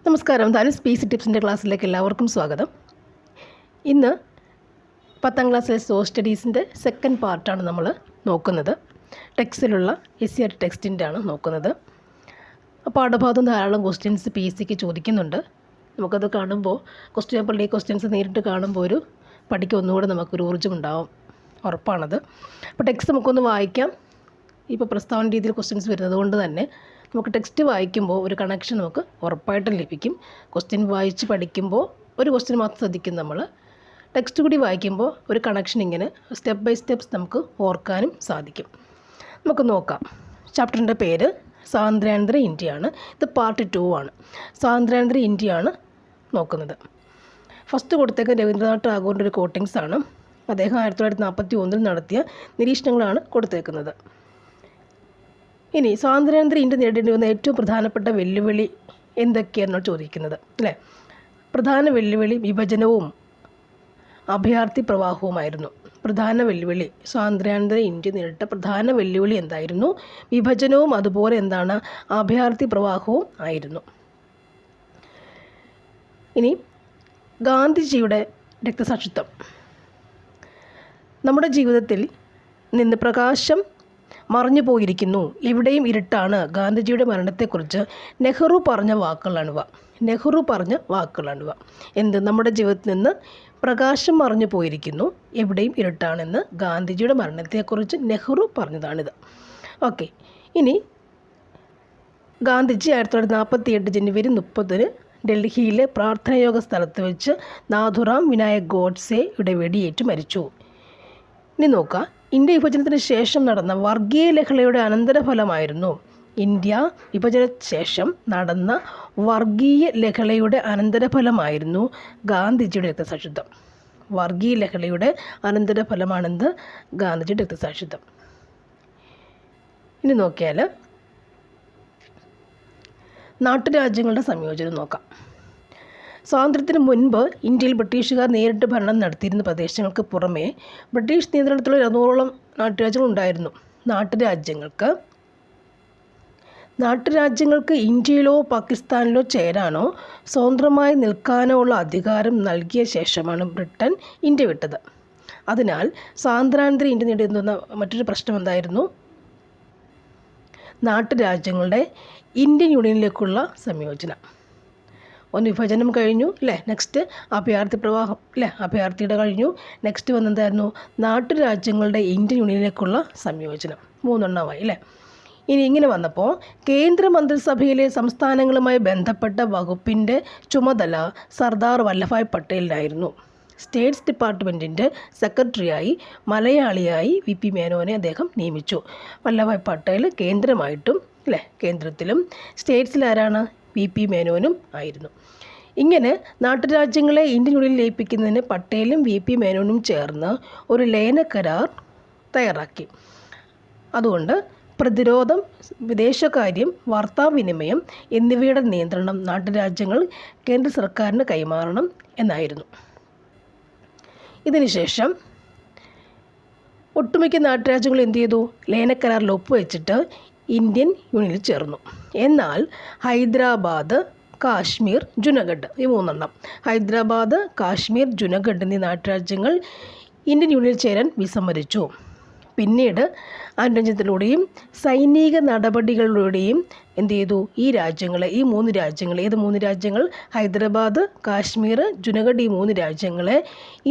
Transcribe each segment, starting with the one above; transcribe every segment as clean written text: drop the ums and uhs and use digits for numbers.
നമസ്കാരം. ധാനുസ് P C ടിപ്സിൻ്റെ ക്ലാസ്സിലേക്ക് എല്ലാവർക്കും സ്വാഗതം. ഇന്ന് 10ാം ക്ലാസ്സിലെ സോഷ്യൽ സ്റ്റഡീസിൻ്റെ സെക്കൻഡ് പാർട്ടാണ് നമ്മൾ നോക്കുന്നത്. ടെക്സ്റ്റിലുള്ള എസ്സിആർ ടെക്സ്റ്റിൻ്റെ ആണ് നോക്കുന്നത്. പാഠഭാഗത്തും ധാരാളം ക്വസ്റ്റ്യൻസ് പി സിക്ക് ചോദിക്കുന്നുണ്ട്. നമുക്കത് കാണുമ്പോൾ ക്വസ്റ്റ്യൻ പേപ്പറിൽ ഈ ക്വസ്റ്റ്യൻസ് നേരിട്ട് കാണുമ്പോൾ ഒരു പഠിക്കാൻ ഒന്നുകൂടെ നമുക്കൊരു ഊർജ്ജമുണ്ടാവും, ഉറപ്പാണത്. അപ്പോൾ ടെക്സ്റ്റ് നമുക്കൊന്ന് വായിക്കാം. ഇപ്പോൾ പ്രസ്താവന രീതിയിൽ ക്വസ്റ്റ്യൻസ് വരുന്നത് കൊണ്ട് തന്നെ നമുക്ക് ടെക്സ്റ്റ് വായിക്കുമ്പോൾ ഒരു കണക്ഷൻ നമുക്ക് ഉറപ്പായിട്ടും ലഭിക്കും. ക്വസ്റ്റ്യൻ വായിച്ച് പഠിക്കുമ്പോൾ ഒരു ക്വസ്റ്റ്യൻ മാത്രം ശ്രദ്ധിക്കും നമ്മൾ. ടെക്സ്റ്റ് കൂടി വായിക്കുമ്പോൾ ഒരു കണക്ഷൻ ഇങ്ങനെ സ്റ്റെപ്പ് ബൈ സ്റ്റെപ്സ് നമുക്ക് ഓർക്കാനും സാധിക്കും. നമുക്ക് നോക്കാം. ചാപ്റ്ററിൻ്റെ പേര് സ്വാതന്ത്ര്യാനന്തര ഇന്ത്യയാണ്. ഇത് പാർട്ട് 2 ആണ്. സ്വാതന്ത്ര്യാനന്തര ഇന്ത്യയാണ് നോക്കുന്നത്. ഫസ്റ്റ് കൊടുത്തേക്ക് രവീന്ദ്രനാഥ് ടാഗോറിൻ്റെ ഒരു കോട്ടിങ്സ് ആണ്. അദ്ദേഹം 1941 നടത്തിയ നിരീക്ഷണങ്ങളാണ് കൊടുത്തേക്കുന്നത്. ഇനി സ്വാതന്ത്ര്യാനന്തര ഇന്ത്യ നേരിടേണ്ടി വന്ന ഏറ്റവും പ്രധാനപ്പെട്ട വെല്ലുവിളി എന്തൊക്കെയാണെന്നാണ് ചോദിക്കുന്നത്, അല്ലേ? പ്രധാന വെല്ലുവിളി വിഭജനവും അഭയാർത്ഥി പ്രവാഹവുമായിരുന്നു. പ്രധാന വെല്ലുവിളി, സ്വാതന്ത്ര്യാനന്തര ഇന്ത്യ നേരിട്ട പ്രധാന വെല്ലുവിളി എന്തായിരുന്നു? വിഭജനവും അതുപോലെ എന്താണ്, അഭയാർത്ഥി പ്രവാഹവും ആയിരുന്നു. ഇനി ഗാന്ധിജിയുടെ രക്തസാക്ഷിത്വം. നമ്മുടെ ജീവിതത്തിൽ നിന്ന് പ്രകാശം മറഞ്ഞു പോയിരിക്കുന്നു, എവിടെയും ഇരുട്ടാണ്. ഗാന്ധിജിയുടെ മരണത്തെക്കുറിച്ച് നെഹ്റു പറഞ്ഞ വാക്കുകളാണിവ. എന്ത്? നമ്മുടെ ജീവിതത്തിൽ നിന്ന് പ്രകാശം മറഞ്ഞു പോയിരിക്കുന്നു, എവിടെയും ഇരുട്ടാണെന്ന് ഗാന്ധിജിയുടെ മരണത്തെക്കുറിച്ച് നെഹ്റു പറഞ്ഞതാണിത്. ഓക്കെ. ഇനി ഗാന്ധിജി 1948 ജനുവരി 30 ഡൽഹിയിലെ പ്രാർത്ഥനായോഗ സ്ഥലത്ത് വെച്ച് നാഥുറാം വിനായക് ഗോഡ്സെയുടെ വെടിയേറ്റ് മരിച്ചു. ഇനി നോക്കാം. ഇന്ത്യ വിഭജനത്തിന് ശേഷം നടന്ന വർഗീയ ലഹളയുടെ അനന്തരഫലമായിരുന്നു ഗാന്ധിജിയുടെ രക്തസാക്ഷിത്വം. വർഗീയ ലഹളയുടെ അനന്തരഫലമാണെന്ത്? ഗാന്ധിജിയുടെ രക്തസാക്ഷിത്വം. ഇനി നോക്കിയാൽ നാട്ടുരാജ്യങ്ങളുടെ സംയോജനം നോക്കാം. സ്വാതന്ത്ര്യത്തിന് മുൻപ് ഇന്ത്യയിൽ ബ്രിട്ടീഷുകാർ നേരിട്ട് ഭരണം നടത്തിയിരുന്ന പ്രദേശങ്ങൾക്ക് പുറമേ ബ്രിട്ടീഷ് നിയന്ത്രണത്തിലുള്ള 200ഓളം നാട്ടുരാജ്യങ്ങളുണ്ടായിരുന്നു. നാട്ടുരാജ്യങ്ങൾക്ക് ഇന്ത്യയിലോ പാകിസ്ഥാനിലോ ചേരാനോ സ്വതന്ത്രമായി നിൽക്കാനോ ഉള്ള അധികാരം നൽകിയ ശേഷമാണ് ബ്രിട്ടൻ ഇന്ത്യ വിട്ടത്. അതിനാൽ സ്വാതന്ത്ര്യാനന്തര ഇന്ത്യ നേരിടുന്ന മറ്റൊരു പ്രശ്നം എന്തായിരുന്നു? നാട്ടുരാജ്യങ്ങളുടെ ഇന്ത്യൻ യൂണിയനിലേക്കുള്ള സംയോജനം. ഒന്ന് വിഭജനം കഴിഞ്ഞു, അല്ലേ? നെക്സ്റ്റ് അഭയാർത്ഥി പ്രവാഹം, അല്ലേ? അഭയാർത്ഥിയുടെ കഴിഞ്ഞു. നെക്സ്റ്റ് വന്നതായിരുന്നു നാട്ടുരാജ്യങ്ങളുടെ ഇന്ത്യൻ യൂണിയനിലേക്കുള്ള സംയോജനം. 3 എണ്ണമായി, അല്ലേ? ഇനി ഇങ്ങനെ വന്നപ്പോൾ കേന്ദ്ര മന്ത്രിസഭയിലെ സംസ്ഥാനങ്ങളുമായി ബന്ധപ്പെട്ട വകുപ്പിൻ്റെ ചുമതല സർദാർ വല്ലഭായ് പട്ടേലിനായിരുന്നു. സ്റ്റേറ്റ്സ് ഡിപ്പാർട്ട്മെൻറ്റിൻ്റെ സെക്രട്ടറിയായി മലയാളിയായി VP മേനോനെ അദ്ദേഹം നിയമിച്ചു. വല്ലഭായ് പട്ടേൽ കേന്ദ്രമായിട്ടും, അല്ലേ, കേന്ദ്രത്തിലും സ്റ്റേറ്റ്സിൽ ആരാണ്? VP മേനോനും ആയിരുന്നു. ഇങ്ങനെ നാട്ടുരാജ്യങ്ങളെ ഇന്ത്യൻ യൂണിയനിൽ ലയിപ്പിക്കുന്നതിന് പട്ടേലും VP മേനോനും ചേർന്ന് ഒരു ലയന കരാർ തയ്യാറാക്കി. അതുകൊണ്ട് പ്രതിരോധം, വിദേശകാര്യം, വാർത്താവിനിമയം എന്നിവയുടെ നിയന്ത്രണം നാട്ടുരാജ്യങ്ങൾ കേന്ദ്ര സർക്കാരിന് കൈമാറണം എന്നായിരുന്നു. ഇതിനുശേഷം ഒട്ടുമിക്ക നാട്ടുരാജ്യങ്ങൾ എന്ത് ചെയ്തു? ലയനക്കരാറിൽ ഒപ്പുവെച്ചിട്ട് ഇന്ത്യൻ യൂണിയനിൽ ചേർന്നു. എന്നാൽ ഹൈദരാബാദ്, കാശ്മീർ, ജുനഗഡ്, ഈ 3 എണ്ണം, ഹൈദരാബാദ്, കാശ്മീർ, ജുനഗഡ് എന്നീ നാട്ടുരാജ്യങ്ങൾ ഇന്ത്യൻ യൂണിയനിൽ ചേരാൻ വിസമ്മതിച്ചു. പിന്നീട് അനുരഞ്ജനത്തിലൂടെയും സൈനിക നടപടികളിലൂടെയും എന്ത് ചെയ്തു? ഈ 3 രാജ്യങ്ങൾ, ഏത് 3 രാജ്യങ്ങൾ? ഹൈദരാബാദ്, കാശ്മീർ, ജുനഗഡ്, ഈ 3 രാജ്യങ്ങളെ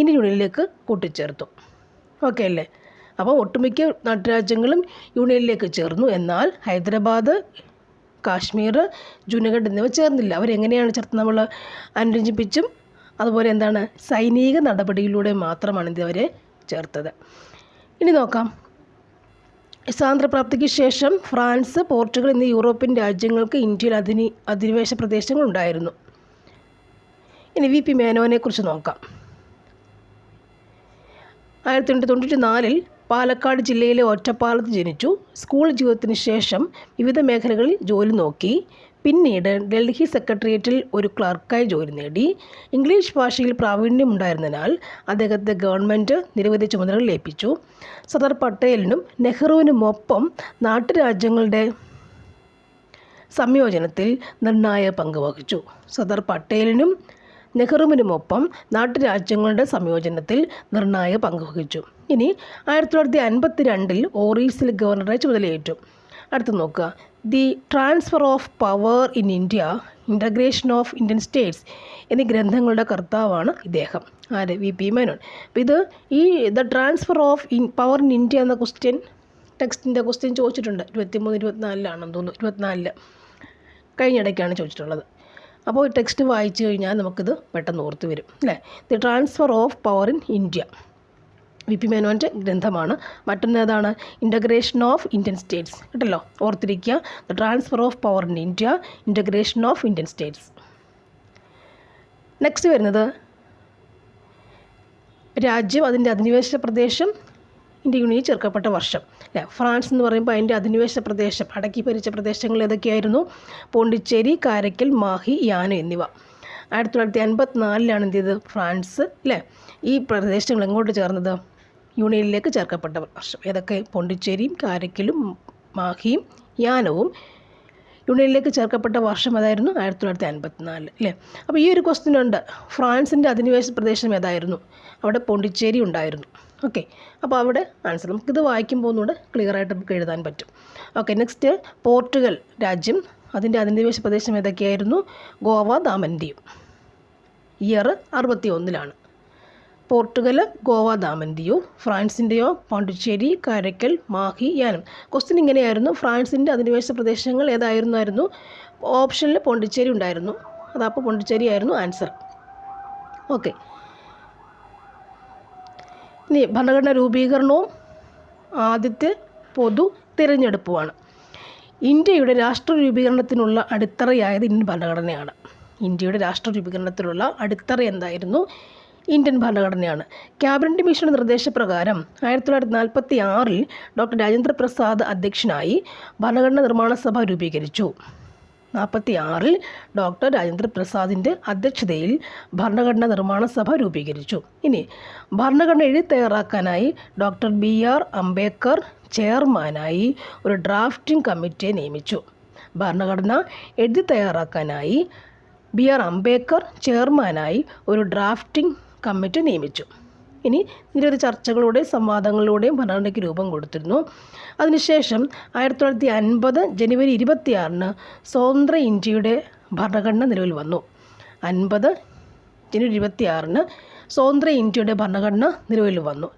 ഇന്ത്യൻ യൂണിയനിലേക്ക് കൂട്ടിച്ചേർത്തു. ഓക്കെ അല്ലേ? അപ്പോൾ ഒട്ടുമിക്ക നാട്ടുരാജ്യങ്ങളും യൂണിയനിലേക്ക് ചേർന്നു. എന്നാൽ ഹൈദരാബാദ്, കാശ്മീർ, ജുനഗഡ് എന്നിവ ചേർന്നില്ല. അവരെങ്ങനെയാണ് ചേർത്ത്? നമ്മൾ അനുരഞ്ജിപ്പിച്ചും അതുപോലെ എന്താണ്, സൈനിക നടപടിയിലൂടെ മാത്രമാണ് അവരെ ചേർത്തത്. ഇനി നോക്കാം. സ്വാതന്ത്ര്യപ്രാപ്തിക്ക് ശേഷം ഫ്രാൻസ്, പോർച്ചുഗൽ എന്നീ യൂറോപ്യൻ രാജ്യങ്ങൾക്ക് ഇന്ത്യയിൽ അധിനിവേശ പ്രദേശങ്ങളുണ്ടായിരുന്നു. ഇനി VP മേനോനെക്കുറിച്ച് നോക്കാം. 1894 പാലക്കാട് ജില്ലയിലെ ഒറ്റപ്പാലത്ത് ജനിച്ചു. സ്കൂൾ ജീവിതത്തിന് ശേഷം വിവിധ മേഖലകളിൽ ജോലി നോക്കി. പിന്നീട് ഡൽഹി സെക്രട്ടേറിയറ്റിൽ ഒരു ക്ലർക്കായി ജോലി നേടി. ഇംഗ്ലീഷ് ഭാഷയിൽ പ്രാവീണ്യമുണ്ടായിരുന്നതിനാൽ അദ്ദേഹത്തെ ഗവൺമെൻറ് നിരവധി ചുമതലകൾ ഏൽപ്പിച്ചു. സർദാർ പട്ടേലിനും നെഹ്റുവിനുമൊപ്പം നാട്ടുരാജ്യങ്ങളുടെ സംയോജനത്തിൽ നിർണായക പങ്ക് വഹിച്ചു. സർദാർ പട്ടേലിനും നെഹ്റുവിനുമൊപ്പം നാട്ടുരാജ്യങ്ങളുടെ സംയോജനത്തിൽ നിർണായക പങ്ക് വഹിച്ചു. ഇനി 1952 ഓറീസിൽ ഗവർണറെ ചുമതലയേറ്റു. അടുത്ത് നോക്കുക, the transfer of power in India, integration of Indian States എന്നീ ഗ്രന്ഥങ്ങളുടെ കർത്താവാണ് ഇദ്ദേഹം. ആര്? VP മേനോൻ. അപ്പോൾ ഇത് ഈ the transfer of power in India എന്ന ടെക്സ്റ്റിൻ്റെ ക്വസ്റ്റ്യൻ ചോദിച്ചിട്ടുണ്ട്. 23-24 തോന്നുന്നു, 24 കഴിഞ്ഞിടയ്ക്കാണ് ചോദിച്ചിട്ടുള്ളത്. അപ്പോൾ ഈ ടെക്സ്റ്റ് വായിച്ചു കഴിഞ്ഞാൽ നമുക്കിത് പെട്ടെന്ന് ഓർത്ത് വരും അല്ലേ. The transfer of power in India VP മേനോൻ്റെ ഗ്രന്ഥമാണ്. മറ്റൊന്ന് ഏതാണ്? Integration of Indian States. കേട്ടല്ലോ, ഓർത്തിരിക്കുക. The transfer of power in India, integration of Indian States. Next വരുന്നത് രാജ്യം, അതിൻ്റെ അധിനിവേശ പ്രദേശം ഇന്ത്യ യൂണിയനിൽ ചേർക്കപ്പെട്ട വർഷം അല്ലേ. ഫ്രാൻസ് എന്ന് പറയുമ്പോൾ അതിൻ്റെ അധിനിവേശ പ്രദേശം, അടക്കി ഭരിച്ച പ്രദേശങ്ങൾ ഏതൊക്കെയായിരുന്നു? പോണ്ടിച്ചേരി, കാരയ്ക്കൽ, മാഹി, യാനം എന്നിവ. 1954 എന്ത് ചെയ്തത്? ഫ്രാൻസ് അല്ലേ ഈ പ്രദേശങ്ങൾ എങ്ങോട്ട് ചേർന്നത്? യൂണിയനിലേക്ക് ചേർക്കപ്പെട്ട വർഷം ഏതൊക്കെ? പോണ്ടിച്ചേരിയും കാരയ്ക്കലും മാഹിയും യാനവും യൂണിയനിലേക്ക് ചേർക്കപ്പെട്ട വർഷം ഏതായിരുന്നു? 1954 അല്ലേ. അപ്പോൾ ഈ ഒരു ക്വസ്റ്റ്യൻ ഉണ്ട്, ഫ്രാൻസിൻ്റെ അധിനിവേശ പ്രദേശം ഏതായിരുന്നു? അവിടെ പോണ്ടിച്ചേരി ഉണ്ടായിരുന്നു. ഓക്കെ, അപ്പോൾ അവിടെ ആൻസർ നമുക്കിത് വായിക്കുമ്പോൾ ഒന്നുകൂടെ ക്ലിയറായിട്ട് നമുക്ക് എഴുതാൻ പറ്റും. ഓക്കെ, നെക്സ്റ്റ് പോർട്ടുഗൽ രാജ്യം, അതിൻ്റെ അധിനിവേശ പ്രദേശം ഏതൊക്കെയായിരുന്നു? ഗോവ, ദാമൻ-ദിയു. ഇയർ 61 പോർട്ടുഗൽ, ഗോവ, ദാമൻ-ദിയു. ഫ്രാൻസിൻ്റെയോ? പോണ്ടിച്ചേരി, കാരയ്ക്കൽ, മാഹി, യാനം. ക്വസ്റ്റ്യൻ ഇങ്ങനെയായിരുന്നു, ഫ്രാൻസിൻ്റെ അധിനിവേശ പ്രദേശങ്ങൾ ഏതായിരുന്നു? ഓപ്ഷനിൽ പോണ്ടിച്ചേരി ഉണ്ടായിരുന്നു, അതപ്പോൾ പോണ്ടിച്ചേരി ആയിരുന്നു ആൻസർ. ഓക്കെ, ഇനി ഭരണഘടനാ രൂപീകരണവും ആദ്യത്തെ പൊതു തിരഞ്ഞെടുപ്പുമാണ്. ഇന്ത്യയുടെ രാഷ്ട്ര രൂപീകരണത്തിനുള്ള അടിത്തറയായത് ഇന്ത്യൻ ഭരണഘടനയാണ്. ഇന്ത്യയുടെ രാഷ്ട്ര രൂപീകരണത്തിലുള്ള അടിത്തറ എന്തായിരുന്നു? ഇന്ത്യൻ ഭരണഘടനയാണ്. ക്യാബിനറ്റ് മിഷന്റെ നിർദ്ദേശപ്രകാരം 1946 ഡോക്ടർ രാജേന്ദ്ര പ്രസാദ് അധ്യക്ഷനായി ഭരണഘടനാ നിർമ്മാണ സഭ രൂപീകരിച്ചു. 1946 ഡോക്ടർ രാജേന്ദ്ര പ്രസാദിൻ്റെ അധ്യക്ഷതയിൽ ഭരണഘടനാ നിർമ്മാണ സഭ രൂപീകരിച്ചു. ഇനി ഭരണഘടന എഴുതി തയ്യാറാക്കാനായി ഡോക്ടർ BR അംബേദ്കർ ചെയർമാനായി ഒരു ഡ്രാഫ്റ്റിംഗ് കമ്മിറ്റിയെ നിയമിച്ചു. ഭരണഘടന എഴുതി തയ്യാറാക്കാനായി BR അംബേദ്കർ ചെയർമാനായി ഒരു ഡ്രാഫ്റ്റിംഗ് കമ്മിറ്റി നിയമിച്ചു. ഇനി നിരവധി ചർച്ചകളുടെയും സംവാദങ്ങളിലൂടെയും ഭരണഘടനയ്ക്ക് രൂപം കൊടുത്തിരുന്നു. അതിനുശേഷം 1950 ജനുവരി 26 സ്വതന്ത്ര ഇന്ത്യയുടെ ഭരണഘടന നിലവിൽ വന്നു. 50 ജനുവരി 26 സ്വതന്ത്ര ഇന്ത്യയുടെ ഭരണഘടന നിലവിൽ വന്നു.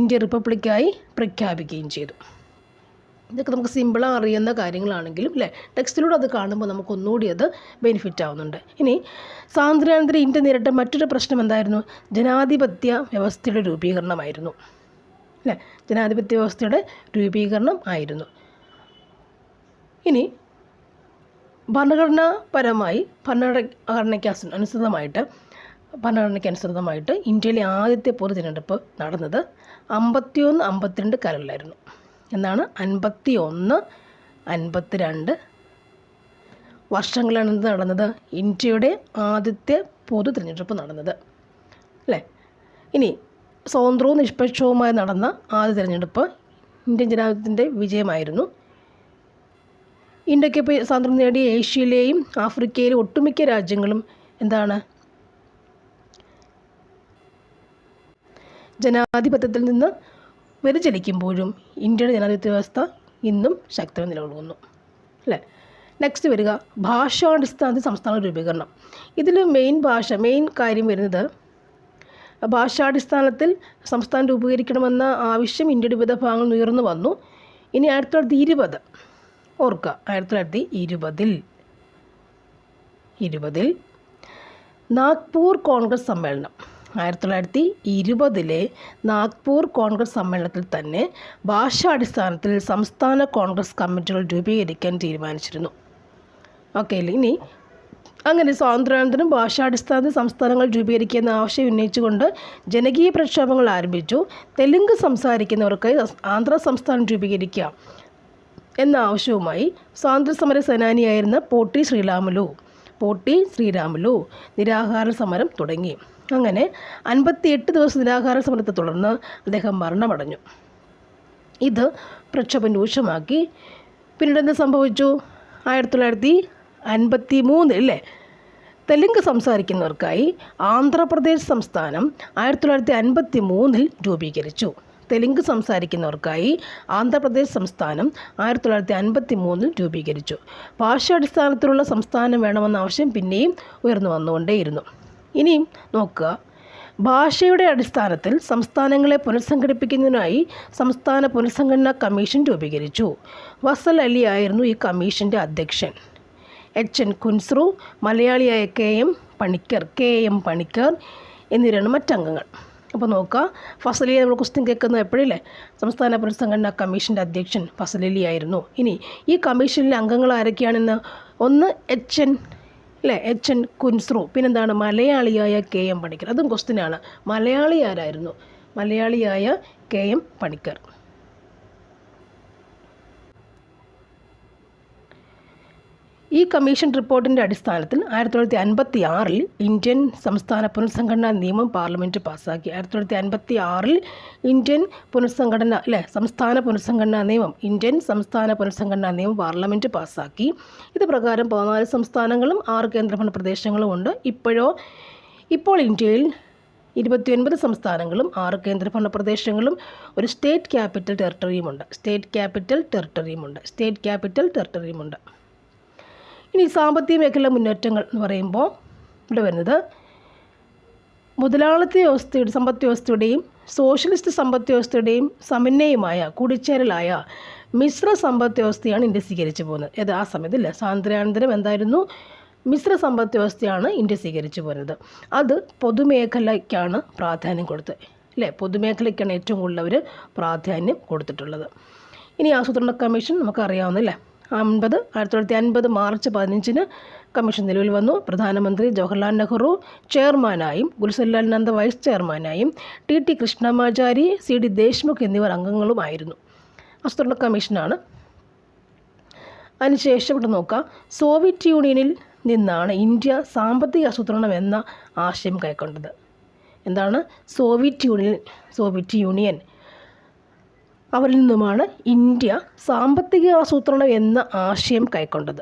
ഇന്ത്യ റിപ്പബ്ലിക്കായി പ്രഖ്യാപിക്കുകയും ചെയ്തു. ഇതൊക്കെ നമുക്ക് സിമ്പിളായി അറിയുന്ന കാര്യങ്ങളാണെങ്കിലും അല്ലേ, ടെക്സ്റ്റിലൂടെ അത് കാണുമ്പോൾ നമുക്കൊന്നുകൂടി അത് ബെനിഫിറ്റ് ആവുന്നുണ്ട്. ഇനി സ്വാതന്ത്ര്യാനന്തര ഇന്ത്യ നേരിട്ട മറ്റൊരു പ്രശ്നം എന്തായിരുന്നു? ജനാധിപത്യ വ്യവസ്ഥയുടെ രൂപീകരണമായിരുന്നു അല്ലേ. ജനാധിപത്യ വ്യവസ്ഥയുടെ രൂപീകരണം ആയിരുന്നു. ഇനി ഭരണഘടനാപരമായി ഭരണഘടനയ്ക്ക് അനുസൃതമായിട്ട് ഇന്ത്യയിലെ ആദ്യത്തെ പൊതു തിരഞ്ഞെടുപ്പ് നടന്നത് 51-52 കാലങ്ങളിലായിരുന്നു. എന്നാണ് 51-52 വർഷങ്ങളാണ് ഇത് നടന്നത്, ഇന്ത്യയുടെ ആദ്യത്തെ പൊതു തിരഞ്ഞെടുപ്പ് നടന്നത് അല്ലേ. ഇനി സ്വതന്ത്രവും നിഷ്പക്ഷവുമായി നടന്ന ആദ്യ തിരഞ്ഞെടുപ്പ് ഇന്ത്യൻ ജനാധിപത്യത്തിൻ്റെ വിജയമായിരുന്നു. ഇന്ത്യക്ക് സ്വാതന്ത്ര്യം നേടിയ ഏഷ്യയിലെയും ആഫ്രിക്കയിലെയും ഒട്ടുമിക്ക രാജ്യങ്ങളും എന്താണ്? ജനാധിപത്യത്തിൽ നിന്ന് വ്യതിചലിക്കുമ്പോഴും ഇന്ത്യയുടെ ജനാധിപത്യ വ്യവസ്ഥ ഇന്നും ശക്തമായി നിലകൊള്ളുന്നു അല്ലേ. നെക്സ്റ്റ് വരിക ഭാഷാടിസ്ഥാനത്തിൽ സംസ്ഥാന രൂപീകരണം. ഇതിൽ മെയിൻ കാര്യം വരുന്നത് ഭാഷാടിസ്ഥാനത്തിൽ സംസ്ഥാനം രൂപീകരിക്കണമെന്ന ആവശ്യം ഇന്ത്യയുടെ വിവിധ ഭാഗങ്ങളിൽ ഉയർന്നു വന്നു. ഇനി 1920 ഓർക്കുക, 1920 നാഗ്പൂർ കോൺഗ്രസ് സമ്മേളനം. 1920 നാഗ്പൂർ കോൺഗ്രസ് സമ്മേളനത്തിൽ തന്നെ ഭാഷാടിസ്ഥാനത്തിൽ സംസ്ഥാന കോൺഗ്രസ് കമ്മിറ്റികൾ രൂപീകരിക്കാൻ തീരുമാനിച്ചിരുന്നു. ഓക്കെ, ഇനി അങ്ങനെ സ്വാതന്ത്ര്യാനന്തരം ഭാഷാടിസ്ഥാനത്തിൽ സംസ്ഥാനങ്ങൾ രൂപീകരിക്കുന്ന ആവശ്യം ഉന്നയിച്ചുകൊണ്ട് ജനകീയ പ്രക്ഷോഭങ്ങൾ ആരംഭിച്ചു. തെലുങ്ക് സംസാരിക്കുന്നവർക്ക് ആന്ധ്ര സംസ്ഥാനം രൂപീകരിക്കുക എന്ന ആവശ്യവുമായി സ്വാതന്ത്ര്യസമര സേനാനിയായിരുന്ന പോട്ടി ശ്രീരാമുലു നിരാഹാര സമരം തുടങ്ങി. അങ്ങനെ 58 ദിവസം നിരാഹാര സമരത്തെ തുടർന്ന് അദ്ദേഹം മരണമടഞ്ഞു. ഇത് പ്രക്ഷോഭം രൂക്ഷമാക്കി. പിന്നീട് എന്ത് സംഭവിച്ചു? 1953 അല്ലേ? തെലുങ്ക് സംസാരിക്കുന്നവർക്കായി ആന്ധ്രാപ്രദേശ് സംസ്ഥാനം 1953 രൂപീകരിച്ചു. തെലുങ്ക് സംസാരിക്കുന്നവർക്കായി ആന്ധ്രാപ്രദേശ് സംസ്ഥാനം 1953 രൂപീകരിച്ചു. ഭാഷാടിസ്ഥാനത്തിലുള്ള സംസ്ഥാനം വേണമെന്ന ആവശ്യം പിന്നെയും ഉയർന്നു വന്നുകൊണ്ടേയിരുന്നു. ഇനിയും നോക്കുക, ഭാഷയുടെ അടിസ്ഥാനത്തിൽ സംസ്ഥാനങ്ങളെ പുനഃസംഘടിപ്പിക്കുന്നതിനായി സംസ്ഥാന പുനഃസംഘടനാ കമ്മീഷൻ രൂപീകരിച്ചു. വസൽ അലി ആയിരുന്നു ഈ കമ്മീഷൻ്റെ അധ്യക്ഷൻ. എൻ കുൻസ്രു, മലയാളിയായ എം പണിക്കർ എന്നിവരാണ് മറ്റംഗങ്ങൾ. അപ്പോൾ നോക്കുക, ഫസൽ അലി നമ്മൾ ക്വസ്റ്റ്യൻ കേൾക്കുന്നത് എപ്പോഴില്ലേ? സംസ്ഥാന പുനഃസംഘടനാ കമ്മീഷൻ്റെ അധ്യക്ഷൻ ഫസൽ അലി ആയിരുന്നു. ഇനി ഈ കമ്മീഷനിലെ അംഗങ്ങൾ ആരൊക്കെയാണെന്ന്, ഒന്ന് എൻ കുൻസ്രു, പിന്നെന്താണ് മലയാളിയായ എം പണിക്കർ. അതും ക്വസ്റ്റ്യനാണ്. മലയാളി ആരായിരുന്നു? മലയാളിയായ എം പണിക്കർ. ഈ കമ്മീഷൻ റിപ്പോർട്ടിൻ്റെ അടിസ്ഥാനത്തിൽ 1956 ഇന്ത്യൻ സംസ്ഥാന പുനഃസംഘടനാ നിയമം പാർലമെൻറ്റ് പാസ്സാക്കി. 1956 ഇന്ത്യൻ സംസ്ഥാന പുനഃസംഘടനാ നിയമം പാർലമെൻറ്റ് പാസ്സാക്കി. ഇത് പ്രകാരം 14 സംസ്ഥാനങ്ങളും 6 കേന്ദ്രഭരണ പ്രദേശങ്ങളും ഉണ്ട്. ഇപ്പോൾ ഇന്ത്യയിൽ 29 സംസ്ഥാനങ്ങളും 6 കേന്ദ്രഭരണ പ്രദേശങ്ങളും ഒരു സ്റ്റേറ്റ് ക്യാപിറ്റൽ ടെറിട്ടറിയുമുണ്ട്. ഇനി സാമ്പത്തിക മേഖല മുന്നേറ്റങ്ങൾ എന്ന് പറയുമ്പോൾ ഇവിടെ വരുന്നത് മുതലാളിത്ത സമ്പദ് വ്യവസ്ഥയുടെയും സോഷ്യലിസ്റ്റ് സമ്പദ് വ്യവസ്ഥയുടെയും സമന്വയമായ കൂടിച്ചേരലായ മിശ്ര സമ്പദ് വ്യവസ്ഥയാണ് ഇന്ത്യ സ്വീകരിച്ചു പോകുന്നത്. ആ സമയത്തില്ല, സ്വാതന്ത്ര്യാനന്തരം എന്തായിരുന്നു? മിശ്ര സമ്പദ് വ്യവസ്ഥയാണ് ഇന്ത്യ സ്വീകരിച്ചു പോകുന്നത്. അത് പൊതുമേഖലയ്ക്കാണ് പ്രാധാന്യം കൊടുത്തത് അല്ലേ? പൊതുമേഖലയ്ക്കാണ് ഏറ്റവും കൂടുതൽ അവർ പ്രാധാന്യം കൊടുത്തിട്ടുള്ളത്. ഇനി ആസൂത്രണ കമ്മീഷൻ നമുക്കറിയാവുന്നല്ലേ? 1950 മാർച്ച് 15 കമ്മീഷൻ നിലവിൽ വന്നു. പ്രധാനമന്ത്രി ജവഹർലാൽ നെഹ്റു ചെയർമാനായും ഗുൽസൻലാൽ നന്ദ വൈസ് ചെയർമാനായും T Krishnamachari, C D Deshmukh എന്നിവർ അംഗങ്ങളുമായിരുന്നു. ആസൂത്രണ കമ്മീഷനാണ്. അതിനുശേഷം ഇവിടെ നോക്കാം, സോവിയറ്റ് യൂണിയനിൽ നിന്നാണ് ഇന്ത്യ സാമ്പത്തിക ആസൂത്രണം എന്ന ആശയം കൈക്കൊണ്ടത്. എന്താണ്? സോവിയറ്റ് യൂണിയൻ അവരിൽ നിന്നുമാണ് ഇന്ത്യ സാമ്പത്തിക ആസൂത്രണം എന്ന ആശയം കൈക്കൊണ്ടത്.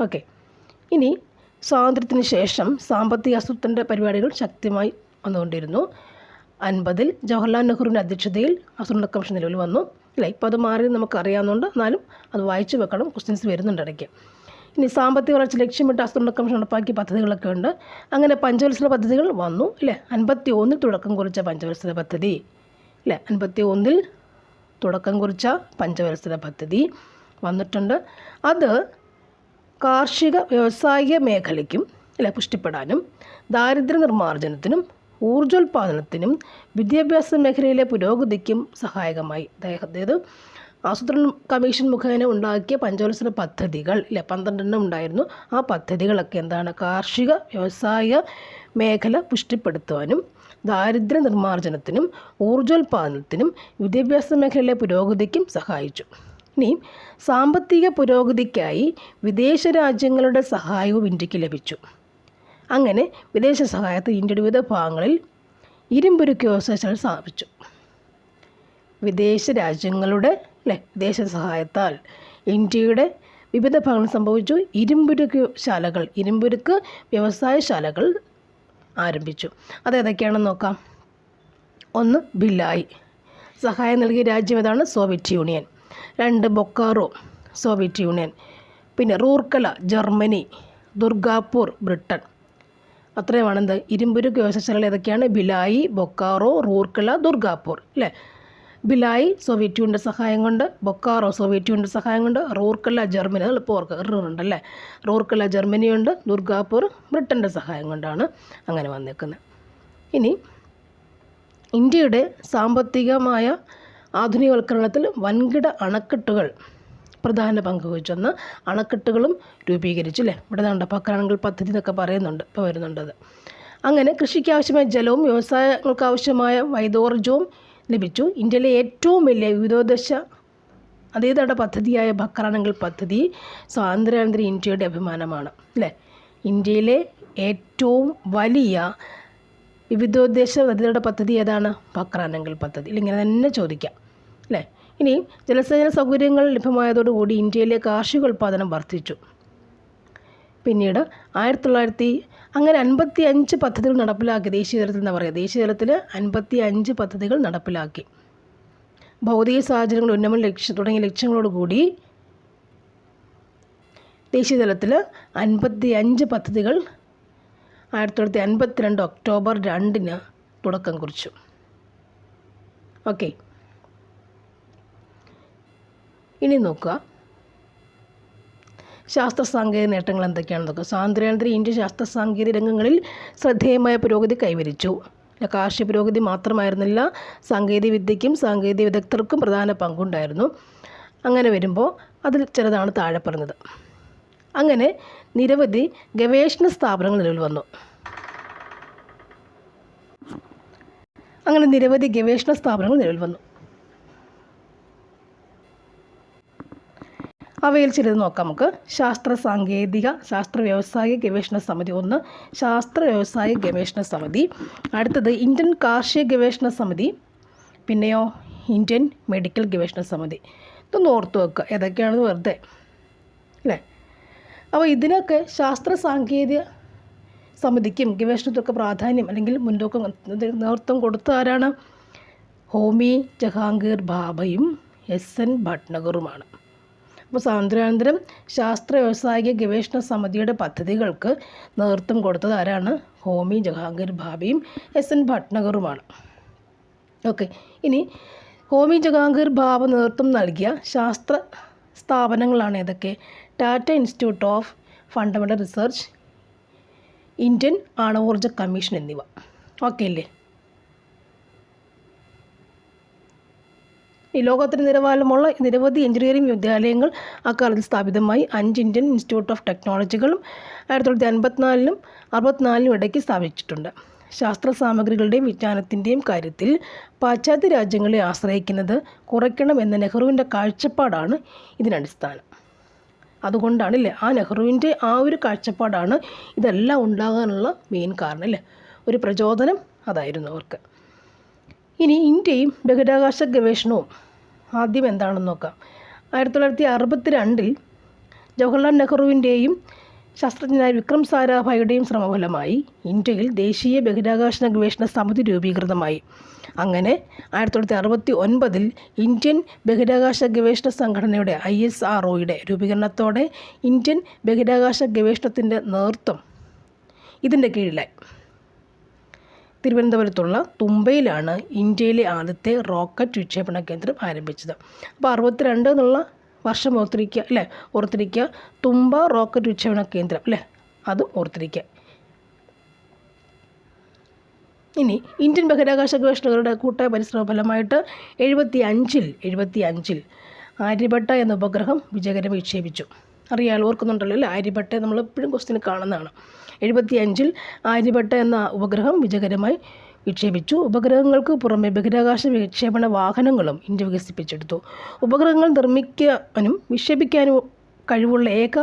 ഓക്കെ. ഇനി സ്വാതന്ത്ര്യത്തിന് ശേഷം സാമ്പത്തിക ആസൂത്രണ പരിപാടികൾ ശക്തമായി വന്നുകൊണ്ടിരുന്നു. 50 ജവഹർലാൽ നെഹ്റുവിൻ്റെ അധ്യക്ഷതയിൽ ആസൂത്രണ കമ്മീഷൻ നിലവിൽ വന്നു അല്ലേ? ഇപ്പോൾ അത് മാറി നമുക്കറിയാവുന്നതുകൊണ്ട്, എന്നാലും അത് വായിച്ചു വെക്കണം, ക്വസ്റ്റ്യൻസ് വരുന്നുണ്ട് ഇടയ്ക്ക്. ഇനി സാമ്പത്തിക വളർച്ച ലക്ഷ്യമിട്ട് ആസൂത്രണ കമ്മീഷൻ നടപ്പാക്കിയ പദ്ധതികളൊക്കെ ഉണ്ട്. അങ്ങനെ പഞ്ചവത്സര പദ്ധതികൾ വന്നു അല്ലേ? 51 തുടക്കം കുറിച്ച പഞ്ചവത്സര പദ്ധതി അല്ലേ? 51 തുടക്കം കുറിച്ച പഞ്ചവത്സര പദ്ധതി വന്നിട്ടുണ്ട്. അത് കാർഷിക വ്യവസായിക മേഖലയ്ക്കും പുഷ്ടിപ്പെടാനും ദാരിദ്ര്യ നിർമ്മാർജ്ജനത്തിനും ഊർജ്ജോൽപാദനത്തിനും വിദ്യാഭ്യാസ മേഖലയിലെ പുരോഗതിക്കും സഹായകമായി. അതായത് ആസൂത്രണ കമ്മീഷൻ മുഖേന ഉണ്ടാക്കിയ പഞ്ചവത്സര പദ്ധതികൾ 12 ഉണ്ടായിരുന്നു. ആ പദ്ധതികളൊക്കെ എന്താണ്? കാർഷിക വ്യവസായ മേഖല പുഷ്ടിപ്പെടുത്തുവാനും ദാരിദ്ര്യ നിർമ്മാർജ്ജനത്തിനും ഊർജ്ജോൽപാദനത്തിനും വിദ്യാഭ്യാസ മേഖലയിലെ പുരോഗതിക്കും സഹായിച്ചു. ഇനി സാമ്പത്തിക പുരോഗതിക്കായി വിദേശ രാജ്യങ്ങളുടെ സഹായവും ഇന്ത്യക്ക് ലഭിച്ചു. അങ്ങനെ വിദേശ സഹായത്തിൽ ഇന്ത്യയുടെ വിവിധ ഭാഗങ്ങളിൽ ഇരുമ്പുരുക്ക് വ്യവസായശാല സ്ഥാപിച്ചു. വിദേശ രാജ്യങ്ങളുടെ വിദേശ സഹായത്താൽ ഇന്ത്യയുടെ വിവിധ ഭാഗങ്ങളിൽ സംഭവിച്ചു ഇരുമ്പുരുക്ക് വ്യവസായശാലകൾ ആരംഭിച്ചു. അതേതൊക്കെയാണെന്ന് നോക്കാം. 1 ഭിലായ്, സഹായം നൽകിയ രാജ്യം ഏതാണ്? Soviet union. 2 Bokaro, Soviet union. പിന്നെ റൂർക്കല, ജർമ്മനി. ദുർഗാപൂർ, ബ്രിട്ടൻ. അത്രയുമാണെന്ത്? ഇരുമ്പുരുക്ക് വ്യവസായശാലകൾ ഏതൊക്കെയാണ്? ഭിലായി, ബൊക്കാറോ, റൂർക്കല, ദുർഗാപൂർ അല്ലേ? ഭിലായി സോവിയറ്റ് യൂണിയൻ്റെ സഹായം കൊണ്ട്, ബൊക്കാറോ സോവിയറ്റ് യൂണിയൻ്റെ സഹായം കൊണ്ട്, റൂർക്കല ജർമ്മനി, അത് ഇപ്പോൾ ഉണ്ടല്ലേ? റൂർക്കല ജർമ്മനിയുണ്ട്, ദുർഗാപൂർ ബ്രിട്ടൻ്റെ സഹായം കൊണ്ടാണ് അങ്ങനെ വന്നേക്കുന്നത്. ഇനി ഇന്ത്യയുടെ സാമ്പത്തികമായ ആധുനികവൽക്കരണത്തിൽ വൻകിട അണക്കെട്ടുകൾ പ്രധാന പങ്ക് വഹിച്ചെന്ന് അണക്കെട്ടുകളും രൂപീകരിച്ചു അല്ലേ? ഇവിടെ നമ്മുടെ പക്രാനങ്ങൾ പദ്ധതി എന്നൊക്കെ പറയുന്നുണ്ട്, ഇപ്പോൾ വരുന്നുണ്ടത്. അങ്ങനെ കൃഷിക്കാവശ്യമായ ജലവും വ്യവസായങ്ങൾക്ക് ആവശ്യമായ വൈദോർജ്ജവും ലഭിച്ചു. ഇന്ത്യയിലെ ഏറ്റവും വലിയ വിവിധോദ്ദേശ അതേതട പദ്ധതിയായ ഭക്രാനങ്ങൾ പദ്ധതി സ്വാതന്ത്ര്യാനന്തര ഇന്ത്യയുടെ അഭിമാനമാണ് അല്ലേ? ഇന്ത്യയിലെ ഏറ്റവും വലിയ വിവിധോദ്ദേശ അതേതട പദ്ധതി ഏതാണ്? ഭക്രാനങ്ങൾ പദ്ധതി. ഇങ്ങനെ തന്നെ ചോദിക്കാം അല്ലേ? ഇനി ജലസേചന സൗകര്യങ്ങൾ ലഭ്യമായതോടുകൂടി ഇന്ത്യയിലെ കാർഷിക ഉൽപ്പാദനം വർദ്ധിച്ചു. പിന്നീട് 55 പദ്ധതികൾ നടപ്പിലാക്കി. ദേശീയതലത്തിൽ എന്താ പറയുക, ദേശീയതലത്തിൽ 55 പദ്ധതികൾ നടപ്പിലാക്കി. ഭൗതിക സാഹചര്യങ്ങൾ ഉന്നമനം തുടങ്ങിയ ലക്ഷ്യങ്ങളോടുകൂടി ദേശീയതലത്തിൽ 55 പദ്ധതികൾ 1952 ഒക്ടോബർ 2 തുടക്കം കുറിച്ചു. ഓക്കെ, ഇനി നോക്കുക ശാസ്ത്ര സാങ്കേതിക നേട്ടങ്ങൾ എന്തൊക്കെയാണെന്ന് നോക്കുക. സ്വാതന്ത്ര്യാനന്തര ഇന്ത്യ ശാസ്ത്ര സാങ്കേതിക രംഗങ്ങളിൽ ശ്രദ്ധേയമായ പുരോഗതി കൈവരിച്ചു. കാർഷിക പുരോഗതി മാത്രമായിരുന്നില്ല, സാങ്കേതിക വിദ്യയ്ക്കും സാങ്കേതിക വിദഗ്ധർക്കും പ്രധാന പങ്കുണ്ടായിരുന്നു. അങ്ങനെ വരുമ്പോൾ അതിൽ ചിലതാണ് താഴെ പറഞ്ഞത്. അങ്ങനെ നിരവധി ഗവേഷണ സ്ഥാപനങ്ങൾ നിലവിൽ വന്നു. അവയിൽ ചിലത് നോക്കാം നമുക്ക്. ശാസ്ത്ര വ്യവസായ ഗവേഷണ സമിതി. ഒന്ന് ശാസ്ത്ര വ്യവസായ ഗവേഷണ സമിതി. അടുത്തത് ഇന്ത്യൻ കാർഷിക ഗവേഷണ സമിതി. പിന്നെയോ ഇന്ത്യൻ മെഡിക്കൽ ഗവേഷണ സമിതി. ഇതൊന്ന് ഓർത്തു വെക്കുക ഏതൊക്കെയാണെന്ന് വെറുതെ അല്ലേ. അപ്പോൾ ഇതിനൊക്കെ ശാസ്ത്ര സാങ്കേതിക സമിതിക്കും ഗവേഷണത്തിനൊക്കെ പ്രാധാന്യം അല്ലെങ്കിൽ മുൻതൂക്കം നേതൃത്വം കൊടുത്ത ആരാണ്? ഹോമി ജഹാംഗീർ ഭാഭയും SN ഭട്നഗറുമാണ്. അപ്പോൾ സ്വാതന്ത്ര്യാനന്തരം ശാസ്ത്ര വ്യവസായിക ഗവേഷണ സമിതിയുടെ പദ്ധതികൾക്ക് നേതൃത്വം കൊടുത്തത് ആരാണ്? ഹോമി ജഹാംഗീർ ഭാഭയും SN ഭട്നഗറുമാണ്. ഓക്കെ, ഇനി ഹോമി ജഹാംഗീർ ഭാഭ നേതൃത്വം നൽകിയ ശാസ്ത്ര സ്ഥാപനങ്ങളാണ് ഏതൊക്കെ? Tata institute of fundamental research, Indian ആണവോർജ കമ്മീഷൻ എന്നിവ. ഓക്കെ അല്ലേ? ഈ ലോകത്തിന് നിലവാരമുള്ള നിരവധി എഞ്ചിനീയറിംഗ് വിദ്യാലയങ്ങൾ അക്കാലത്ത് സ്ഥാപിതമായി. 5 ഇന്ത്യൻ ഇൻസ്റ്റിറ്റ്യൂട്ട് ഓഫ് ടെക്നോളജികളും 1954 64 ഇടയ്ക്ക് സ്ഥാപിച്ചിട്ടുണ്ട്. ശാസ്ത്ര സാമഗ്രികളുടെയും വിജ്ഞാനത്തിൻ്റെയും കാര്യത്തിൽ പാശ്ചാത്യ രാജ്യങ്ങളെ ആശ്രയിക്കുന്നത് കുറയ്ക്കണമെന്ന നെഹ്റുവിൻ്റെ കാഴ്ചപ്പാടാണ് ഇതിനടിസ്ഥാനം. അതുകൊണ്ടാണല്ലേ നെഹ്റുവിൻ്റെ ഒരു കാഴ്ചപ്പാടാണ് ഇതെല്ലാം ഉണ്ടാകാനുള്ള മെയിൻ കാരണം അല്ലേ, ഒരു പ്രചോദനം അതായിരുന്നു അവർക്ക്. ഇനി ഇന്ത്യയും ബഹിരാകാശ ഗവേഷണവും ആദ്യം എന്താണെന്ന് നോക്കാം. 1962 ജവഹർലാൽ നെഹ്റുവിൻ്റെയും ശാസ്ത്രജ്ഞനായ വിക്രം സാരാഭായിയുടെയും ശ്രമഫലമായി ഇന്ത്യയിൽ ദേശീയ ബഹിരാകാശ ഗവേഷണ സമിതി രൂപീകൃതമായി. അങ്ങനെ 1969 ഇന്ത്യൻ ബഹിരാകാശ ഗവേഷണ സംഘടനയുടെ ISROയുടെ രൂപീകരണത്തോടെ ഇന്ത്യൻ ബഹിരാകാശ ഗവേഷണത്തിൻ്റെ നേതൃത്വം ഇതിൻ്റെ കീഴിലായി. തിരുവനന്തപുരത്തുള്ള തുമ്പയിലാണ് ഇന്ത്യയിലെ ആദ്യത്തെ റോക്കറ്റ് വിക്ഷേപണ കേന്ദ്രം ആരംഭിച്ചത്. അപ്പോൾ 62 എന്നുള്ള വർഷം ഓർത്തിരിക്കുക. തുമ്പ റോക്കറ്റ് വിക്ഷേപണ കേന്ദ്രം അല്ലേ, അതും ഓർത്തിരിക്കുക. ഇനി ഇന്ത്യൻ ബഹിരാകാശ ഗവേഷകരുടെ കൂട്ടായ പരിശ്രമ ഫലമായിട്ട് 75 ആര്യഭട്ട എന്ന ഉപഗ്രഹം വിജയകരമായി വിക്ഷേപിച്ചു. ഓർക്കുന്നുണ്ടല്ലോ അല്ലേ, ആര്യഭട്ട നമ്മൾ എപ്പോഴും ക്വസ്റ്റ്യൻ കാണുന്നതാണ്. 75 ആര്യഭട്ട എന്ന ഉപഗ്രഹം വിജയകരമായി വിക്ഷേപിച്ചു. ഉപഗ്രഹങ്ങൾക്ക് പുറമെ ബഹിരാകാശ വിക്ഷേപണ വാഹനങ്ങളും ഇന്ത്യ വികസിപ്പിച്ചെടുത്തു. ഉപഗ്രഹങ്ങൾ നിർമ്മിക്കാനും വിക്ഷേപിക്കാനും കഴിവുള്ള ഏക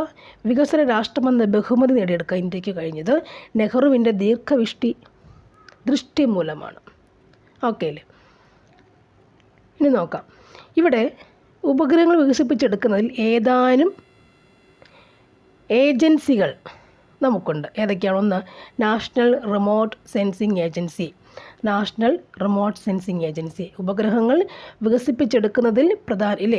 വികസന രാഷ്ട്രമെന്ന ബഹുമതി നേടിയെടുക്കാൻ ഇന്ത്യക്ക് കഴിഞ്ഞത് നെഹ്റുവിൻ്റെ ദൃഷ്ടി മൂലമാണ്. ഓക്കെ അല്ലേ? ഇനി നോക്കാം. ഇവിടെ ഉപഗ്രഹങ്ങൾ വികസിപ്പിച്ചെടുക്കുന്നതിൽ ഏതാനും ഏജൻസികൾ നമുക്കുണ്ട്. ഏതൊക്കെയാണ്? ഒന്ന് നാഷണൽ റിമോട്ട് സെൻസിങ് ഏജൻസി. ഉപഗ്രഹങ്ങൾ വികസിപ്പിച്ചെടുക്കുന്നതിൽ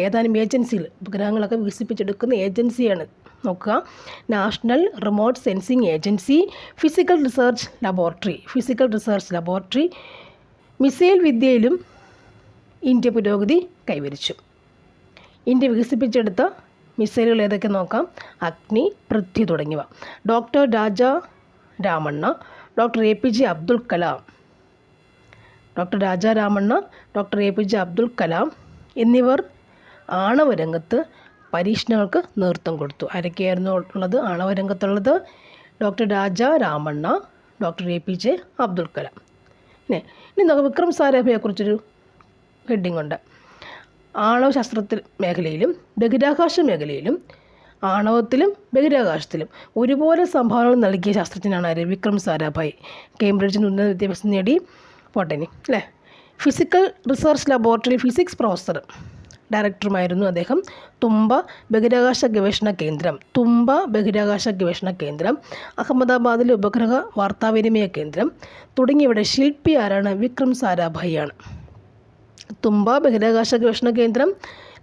ഏതാനും ഏജൻസികൾ ഉപഗ്രഹങ്ങളൊക്കെ വികസിപ്പിച്ചെടുക്കുന്ന ഏജൻസിയാണ്. നോക്കുക, national remote sensing agency, physical research laboratory. Missile വിദ്യയിലും ഇന്ത്യ പുരോഗതി കൈവരിച്ചു. ഇന്ത്യ വികസിപ്പിച്ചെടുത്ത മിസൈലുകൾ ഏതൊക്കെ നോക്കാം. അഗ്നി, പൃഥ്വി തുടങ്ങിയവ. Doctor Raja Ramanna, doctor APJ Abdul Kalam എന്നിവർ ആണവരംഗത്ത് പരീക്ഷണങ്ങൾക്ക് നേതൃത്വം കൊടുത്തു. ആരൊക്കെയായിരുന്നു ഉള്ളത് ആണവരംഗത്തുള്ളത്? Doctor Raja Ramanna, doctor APJ Abdul Kalam. ഇനി നമുക്ക് വിക്രം സാരാഭായിയെക്കുറിച്ചൊരു ഹെഡിങ് ഉണ്ട്. ആണവ ശാസ്ത്രത്തിൽ മേഖലയിലും ബഹിരാകാശ മേഖലയിലും ആണവത്തിലും ബഹിരാകാശത്തിലും ഒരുപോലെ സംഭാവനകൾ നൽകിയ ശാസ്ത്രജ്ഞനാണ് വിക്രം സാരാഭായി. കേംബ്രിഡ്ജിൽ ഉന്നത വിദ്യാഭ്യാസം നേടി. പോട്ടെനി അല്ലേ. ഫിസിക്കൽ റിസർച്ച് ലബോറട്ടറിയിൽ ഫിസിക്സ് പ്രൊഫസർ ഡയറക്ടറുമായിരുന്നു അദ്ദേഹം. തുമ്പ ബഹിരാകാശ ഗവേഷണ കേന്ദ്രം, അഹമ്മദാബാദിലെ ഉപഗ്രഹ വാർത്താവിനിമയ കേന്ദ്രം തുടങ്ങിയവയുടെ ശില്പി ആരാണ്? വിക്രം സാരാഭായി ആണ്. തുമ്പ ബഹിരാകാശ ഗവേഷണ കേന്ദ്രം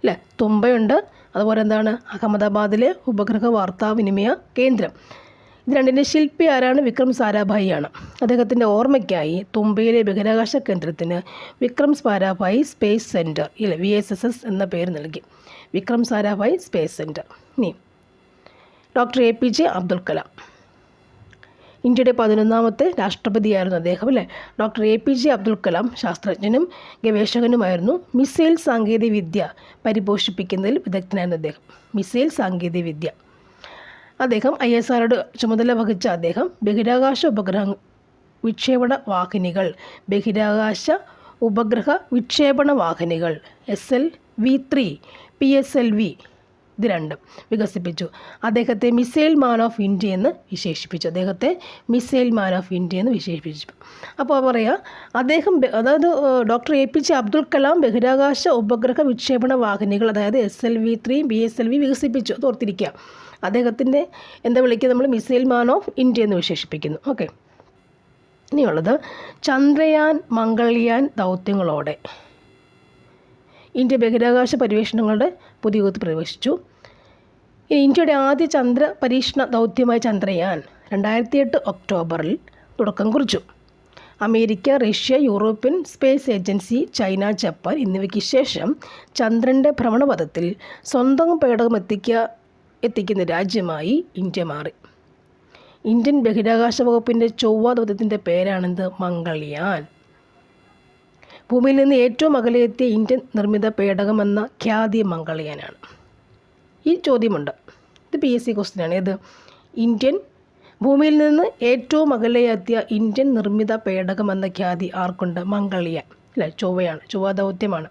അല്ലേ, തുമ്പയുണ്ട്. അതുപോലെ എന്താണ്? അഹമ്മദാബാദിലെ ഉപഗ്രഹ വാർത്താവിനിമയ കേന്ദ്രം. ഇത് രണ്ടിൻ്റെ ശില്പി ആരാണ്? വിക്രം സാരാഭായി ആണ്. അദ്ദേഹത്തിൻ്റെ ഓർമ്മയ്ക്കായി തുമ്പയിലെ ബഹിരാകാശ കേന്ദ്രത്തിന് Vikram Sarabhai space centre VSS എന്ന പേര് നൽകി. Vikram Sarabhai space centre. ഇനി ഡോക്ടർ APJ അബ്ദുൽ കലാം, ഇന്ത്യയുടെ 11ാമത്തെ രാഷ്ട്രപതിയായിരുന്നു അദ്ദേഹം അല്ലേ. ഡോക്ടർ APJ അബ്ദുൽ കലാം ശാസ്ത്രജ്ഞനും ഗവേഷകനുമായിരുന്നു. മിസൈൽ സാങ്കേതികവിദ്യ പരിപോഷിപ്പിക്കുന്നതിൽ വിദഗ്ധനായിരുന്നു അദ്ദേഹം. മിസൈൽ സാങ്കേതികവിദ്യ. അദ്ദേഹം ISROയുടെ ചുമതല വഹിച്ച അദ്ദേഹം ബഹിരാകാശ ഉപഗ്രഹ വിക്ഷേപണ വാഹിനികൾ SLV-3 PSLV ഇത് രണ്ടും വികസിപ്പിച്ചു. അദ്ദേഹത്തെ മിസൈൽ മാൻ ഓഫ് ഇന്ത്യ എന്ന് വിശേഷിപ്പിച്ചു. അപ്പോൾ പറയാം, അദ്ദേഹം ഡോക്ടർ APJ അബ്ദുൽ കലാം ബഹിരാകാശ ഉപഗ്രഹ വിക്ഷേപണ വാഹിനികൾ അതായത് SLV-3 PSLV വികസിപ്പിച്ചു. അത് ഓർത്തിരിക്കുക. അദ്ദേഹത്തിൻ്റെ എന്താ വിളിക്കുക? നമ്മൾ മിസൈൽ മാൻ ഓഫ് ഇന്ത്യ എന്ന് വിശേഷിപ്പിക്കുന്നു. ഓക്കെ. ഇനിയുള്ളത് ചന്ദ്രയാൻ മംഗൾയാൻ ദൗത്യങ്ങളോടെ ഇന്ത്യ ബഹിരാകാശ പര്യവേഷണങ്ങളുടെ പുതിയ യുഗത്തിൽ പ്രവേശിച്ചു. ഇന്ത്യയുടെ ആദ്യ ചന്ദ്ര പരീക്ഷണ ദൗത്യമായ ചന്ദ്രയാൻ 2008 ഒക്ടോബറിൽ തുടക്കം കുറിച്ചു. America, Russia, European space agency, China, Japan എന്നിവയ്ക്ക് ശേഷം ചന്ദ്രൻ്റെ ഭ്രമണപഥത്തിൽ സ്വന്തം പേടകം എത്തിക്കുന്ന രാജ്യമായി ഇന്ത്യ മാറി. ഇന്ത്യൻ ബഹിരാകാശ വകുപ്പിൻ്റെ ചൊവ്വ ദൗത്യത്തിൻ്റെ പേരാണെന്ത്? മംഗൾയാൻ. ഭൂമിയിൽ നിന്ന് ഏറ്റവും അകലെ എത്തിയ ഇന്ത്യൻ നിർമ്മിത പേടകമെന്ന ഖ്യാതി മംഗൾയാനാണ്. ഈ ചോദ്യമുണ്ട്, ഇത് PSC ക്വസ്റ്റ്യനാണ്. ഏത്? ഭൂമിയിൽ നിന്ന് ഏറ്റവും അകലെ എത്തിയ ഇന്ത്യൻ നിർമ്മിത പേടകമെന്ന ഖ്യാതി ആർക്കുണ്ട്? മംഗൾയാൻ അല്ലേ, ചൊവ്വയാണ്, ചൊവ്വ ദൗത്യമാണ്.